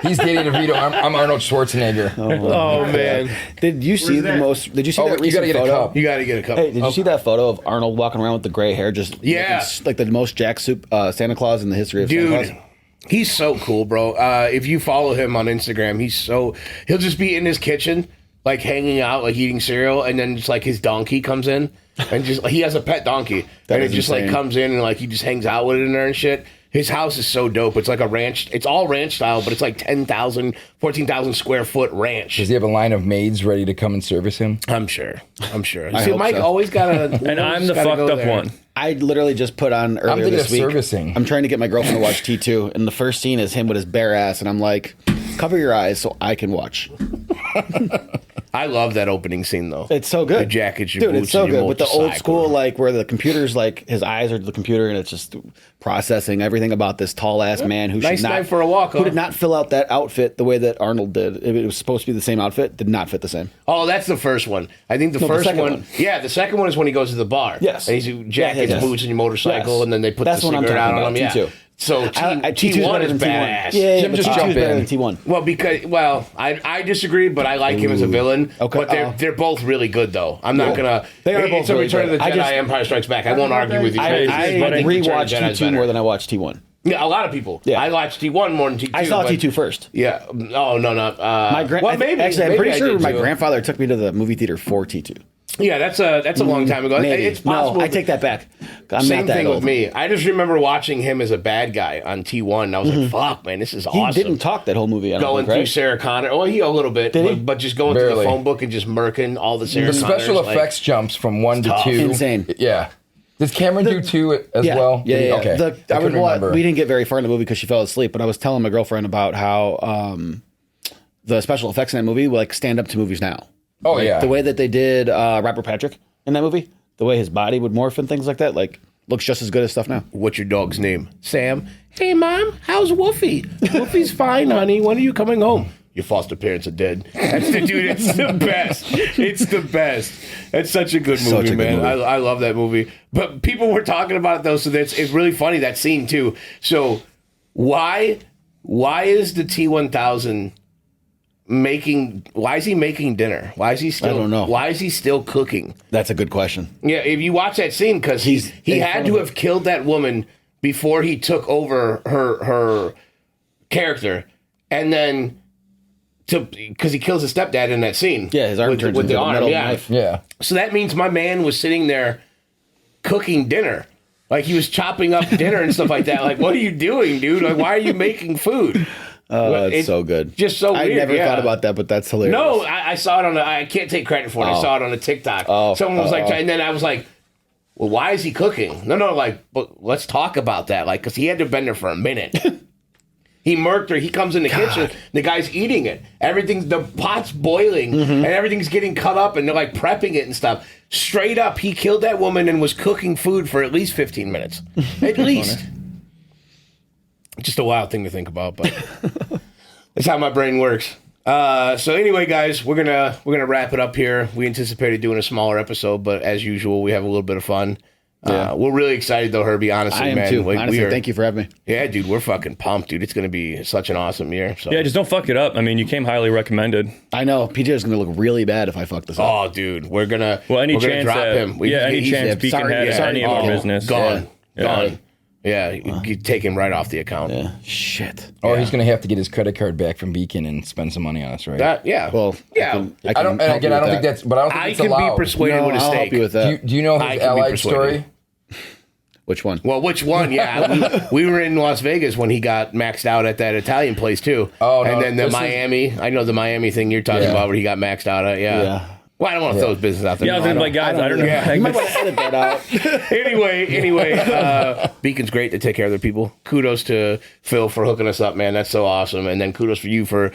D: He's Danny DeVito. I'm Arnold Schwarzenegger.
C: Oh man!
A: Did you see that recent
D: you gotta get
A: photo?
D: a cup.
C: You gotta get a cup.
A: Hey, did you see that photo of Arnold walking around with the gray hair, just
C: Yeah,
A: like the most Jack Santa Claus in the history of Santa Claus?
C: He's so cool, bro. If you follow him on Instagram, he'll just be in his kitchen, like hanging out, like eating cereal, and then just like his donkey comes in, and just he has a pet donkey, and it just like comes in and like he just hangs out with it in there and shit. His house is so dope. It's like a ranch. It's all ranch style, but it's like 10,000, 14,000 square foot ranch.
D: Does he have a line of maids ready to come and service him?
C: I'm sure.
A: I
C: See,
A: hope
C: Mike
A: so.
C: always got to.
B: And I'm the fucked up one.
A: I literally just put on earlier this week.
D: Servicing.
A: I'm trying to get my girlfriend to watch T2, and the first scene is him with his bare ass, and I'm like, cover your eyes so I can watch.
C: I love that opening scene though.
A: It's so good.
C: The jackets, your
A: dude,
C: boots,
A: it's so
C: and your
A: good with the old
C: motorcycle.
A: school, like where the computer's like his eyes are to the computer, and it's just processing everything about this tall ass man who
C: Nice
A: should not
C: night for a walk,
A: who
C: huh?
A: did not fill out that outfit the way that Arnold did. It was supposed to be the same outfit, did not fit the same.
C: Oh, that's the first one. I think the
A: No, the
C: first
A: second
C: one.
A: one.
C: Yeah, the second one is when he goes to the bar.
A: Yes.
C: And he's jackets,
A: Yes.
C: boots, and your motorcycle,
A: Yes.
C: and then they put
A: That's
C: the
A: what I'm
C: cigarette out
A: talking
C: on him.
A: about,
C: Yeah.
A: T2.
C: So
A: T2's
C: T1
A: better
C: is
A: than T1.
C: badass.
A: Yeah,
D: Jim,
A: but
D: just
A: T2's
D: jump
A: better
D: in.
A: than T1.
C: Well, I disagree, but I like him as a villain.
A: Okay.
C: But they're both really good though. I'm not gonna.
A: They are both
C: It's a
A: really
C: Return of the
A: good.
C: Jedi, Empire Strikes Back. I won't argue with you.
A: I rewatched T2 more than I watched T1.
C: Yeah, a lot of people.
A: Yeah.
C: I watched T1 more than T2.
A: I saw
C: but-
A: T2 first.
C: Yeah. Oh no.
A: Maybe. Actually, I'm pretty sure my grandfather took me to the movie theater for T2.
C: Yeah, that's a long time ago.
A: Maybe.
C: It's possible.
A: No, I take that back. I'm
C: Same
A: not that
C: thing
A: old.
C: with me. I just remember watching him as a bad guy on T1. And I was like, "Fuck, man, this is
A: He
C: awesome."
A: didn't talk that whole movie. I don't
C: Going
A: think, right?
C: through Sarah Connor. Oh, he a little bit,
A: Did he?
C: but just going through the
D: Barely.
C: phone book and just murking all the Sarah
D: The
C: Connors.
D: special effects jumps from 1 to
C: tough.
D: 2.
A: Insane.
D: Yeah. Does Cameron do 2 as
A: Yeah,
D: well?
A: yeah.
D: Okay. I couldn't remember.
A: We didn't get very far in the movie because she fell asleep. But I was telling my girlfriend about how the special effects in that movie like stand up to movies now.
D: Oh,
A: Like,
D: yeah.
A: the way that they did Rapper Patrick in that movie, the way his body would morph and things like that, like looks just as good as stuff now.
C: What's your dog's name? Sam. Hey, Mom, how's Woofy? Woofy's fine, honey. When are you coming home? Your foster parents are dead. That's the dude. It's the best. It's the best. It's such a good movie,
A: Such a good
C: man.
A: movie.
C: I love that movie. But people were talking about it though, so it's really funny that scene too. So why Why is the T1000 why is he making dinner? Why is he still?
A: I don't know.
C: Why is he still cooking?
A: That's a good question.
C: Yeah, if you watch that scene, because he had to have killed that woman before he took over her character, and then because he kills his stepdad in that scene.
A: Yeah, his arm turns into a metal knife.
D: Yeah.
C: So that means my man was sitting there cooking dinner. Like, he was chopping up dinner and stuff like that. Like, what are you doing, dude? Like, why are you making food?
A: Oh, it's so good.
C: Just so weird.
A: I never thought about that, but that's hilarious.
C: No, I saw it I can't take credit for it. I saw it on a TikTok. Someone was like, and then I was like, well, why is he cooking? No, like, but let's talk about that. Like, because he had to have been there for a minute. He murked her. He comes in the kitchen. The guy's eating it. The pot's boiling, and everything's getting cut up, and they're like prepping it and stuff. Straight up, he killed that woman and was cooking food for at least 15 minutes. At least. Just a wild thing to think about, but that's how my brain works. So anyway, guys, we're gonna wrap it up here. We anticipated doing a smaller episode, but as usual, we have a little bit of fun. Yeah. We're really excited though, Herbie. Honestly,
A: I am
C: man.
A: too. Honestly, thank you for having me.
C: Yeah, dude, we're fucking pumped, dude. It's gonna be such an awesome year. So.
B: Yeah, just don't fuck it up. I mean, you came highly recommended.
A: I know PJ is gonna look really bad if I fuck this up.
C: Oh, dude, we're gonna drop him.
B: Any chance Beacon had any of our business,
C: gone. Yeah, you take him right off the account.
A: Yeah. Shit.
D: Or he's going to have to get his credit card back from Beacon and spend some money on us, right?
A: Well,
C: yeah.
D: I don't think that's, but I don't think it's allowed.
C: I can be persuaded with a
A: I'll
C: steak.
A: help you with that.
D: Do you know his Allied story?
A: Which one?
C: Well, which one? Yeah, we were in Las Vegas when he got maxed out at that Italian place too.
D: Oh, no,
C: and then the Miami. I know the Miami thing you're talking about where he got maxed out at. Yeah. Well, I don't want to throw his business out there.
B: Yeah, I was like, guys, I don't know.
A: Yeah. You might want to edit that out.
C: Anyway, Beacon's great to take care of their people. Kudos to Phil for hooking us up, man. That's so awesome. And then kudos for you for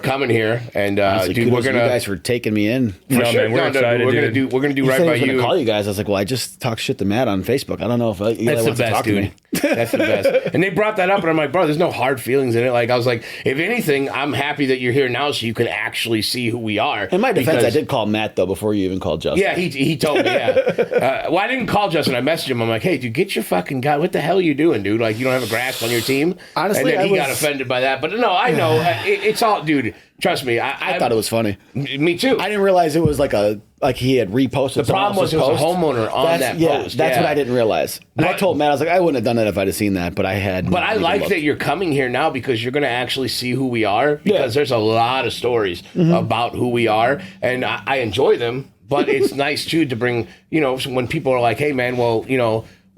C: coming here. And
A: honestly,
C: dude,
A: kudos to you guys for taking me in.
B: Man, we're excited.
C: We're gonna do right by you.
A: Call you guys. I was like, well, I just talked shit to Matt on Facebook. I don't know if you
C: That's the
A: want to
C: best,
A: talk
C: dude.
A: to me.
C: That's the best. And they brought that up, and I'm like, bro, there's no hard feelings in it. Like, I was like, if anything, I'm happy that you're here now so you can actually see who we are.
A: In my defense, I did call Matt, though, before you even called Justin.
C: Yeah, he told me, yeah. Well, I didn't call Justin. I messaged him. I'm like, hey, dude, get your fucking guy. What the hell are you doing, dude? Like, you don't have a grasp on your team?
A: Honestly,
C: and then he got offended by that. But no, I know. It's all, dude, trust me. I
A: thought it was funny.
C: Me too.
A: I didn't realize it was like he had reposted.
C: The problem was it was a homeowner on that post.
A: That's what I didn't realize. And I told Matt, I was like, I wouldn't have done that if I'd have seen that, but I had.
C: But I like that you're coming here now because you're going to actually see who we are. Because there's a lot of stories about who we are, and I enjoy them. But it's nice too to bring, when people are like, hey man, well,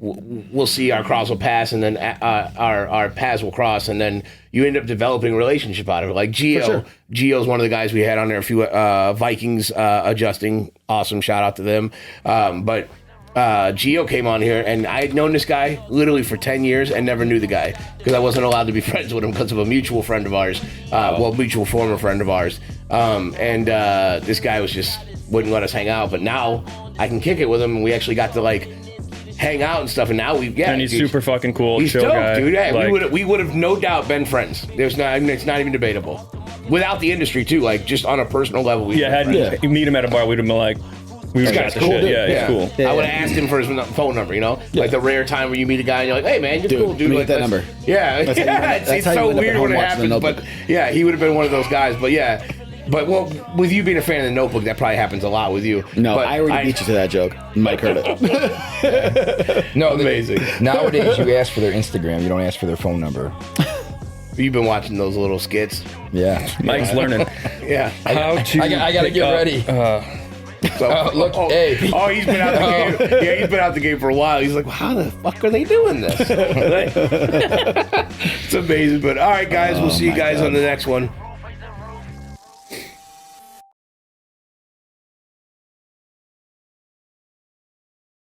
C: we'll see our cross will pass, and then our paths will cross, and then you end up developing a relationship out of it. Like Gio,
A: sure.
C: Gio's one of the guys we had on there. A few Vikings adjusting, awesome, shout out to them. But Gio came on here, and I had known this guy literally for 10 years and never knew the guy because I wasn't allowed to be friends with him because of a mutual friend of ours, mutual former friend of ours. This guy wouldn't let us hang out, but now I can kick it with him, and we actually got to hang out and stuff, and now
B: and he's super fucking cool.
C: He's
B: chill
C: dope,
B: guy.
C: dude. Hey, we would have no doubt been friends. It's not even debatable. Without the industry too, just on a personal level.
B: You meet him at a bar, we'd have been like, we would have got the
C: cool,
B: shit.
C: dude.
B: Yeah, he's cool.
C: Yeah. I would have asked him for his phone number. Like the rare time where you meet a guy and you're like, hey man, you're cool, dude.
A: Get that number.
C: Yeah, it's so weird when it happens. But yeah, he would have been one of those guys. But yeah. But with you being a fan of The Notebook, that probably happens a lot with you.
A: No, but I already beat you to that joke. Mike heard it.
D: No, amazing. Nowadays, you ask for their Instagram. You don't ask for their phone number.
C: You've been watching those little skits.
D: Yeah,
B: Mike's learning.
C: Yeah,
D: I gotta get ready. Look, hey.
C: Oh, he's been out the game. Yeah, he's been out the game for a while. He's like, well, how the fuck are they doing this? It's amazing. But all right, guys, we'll see you guys on the next one.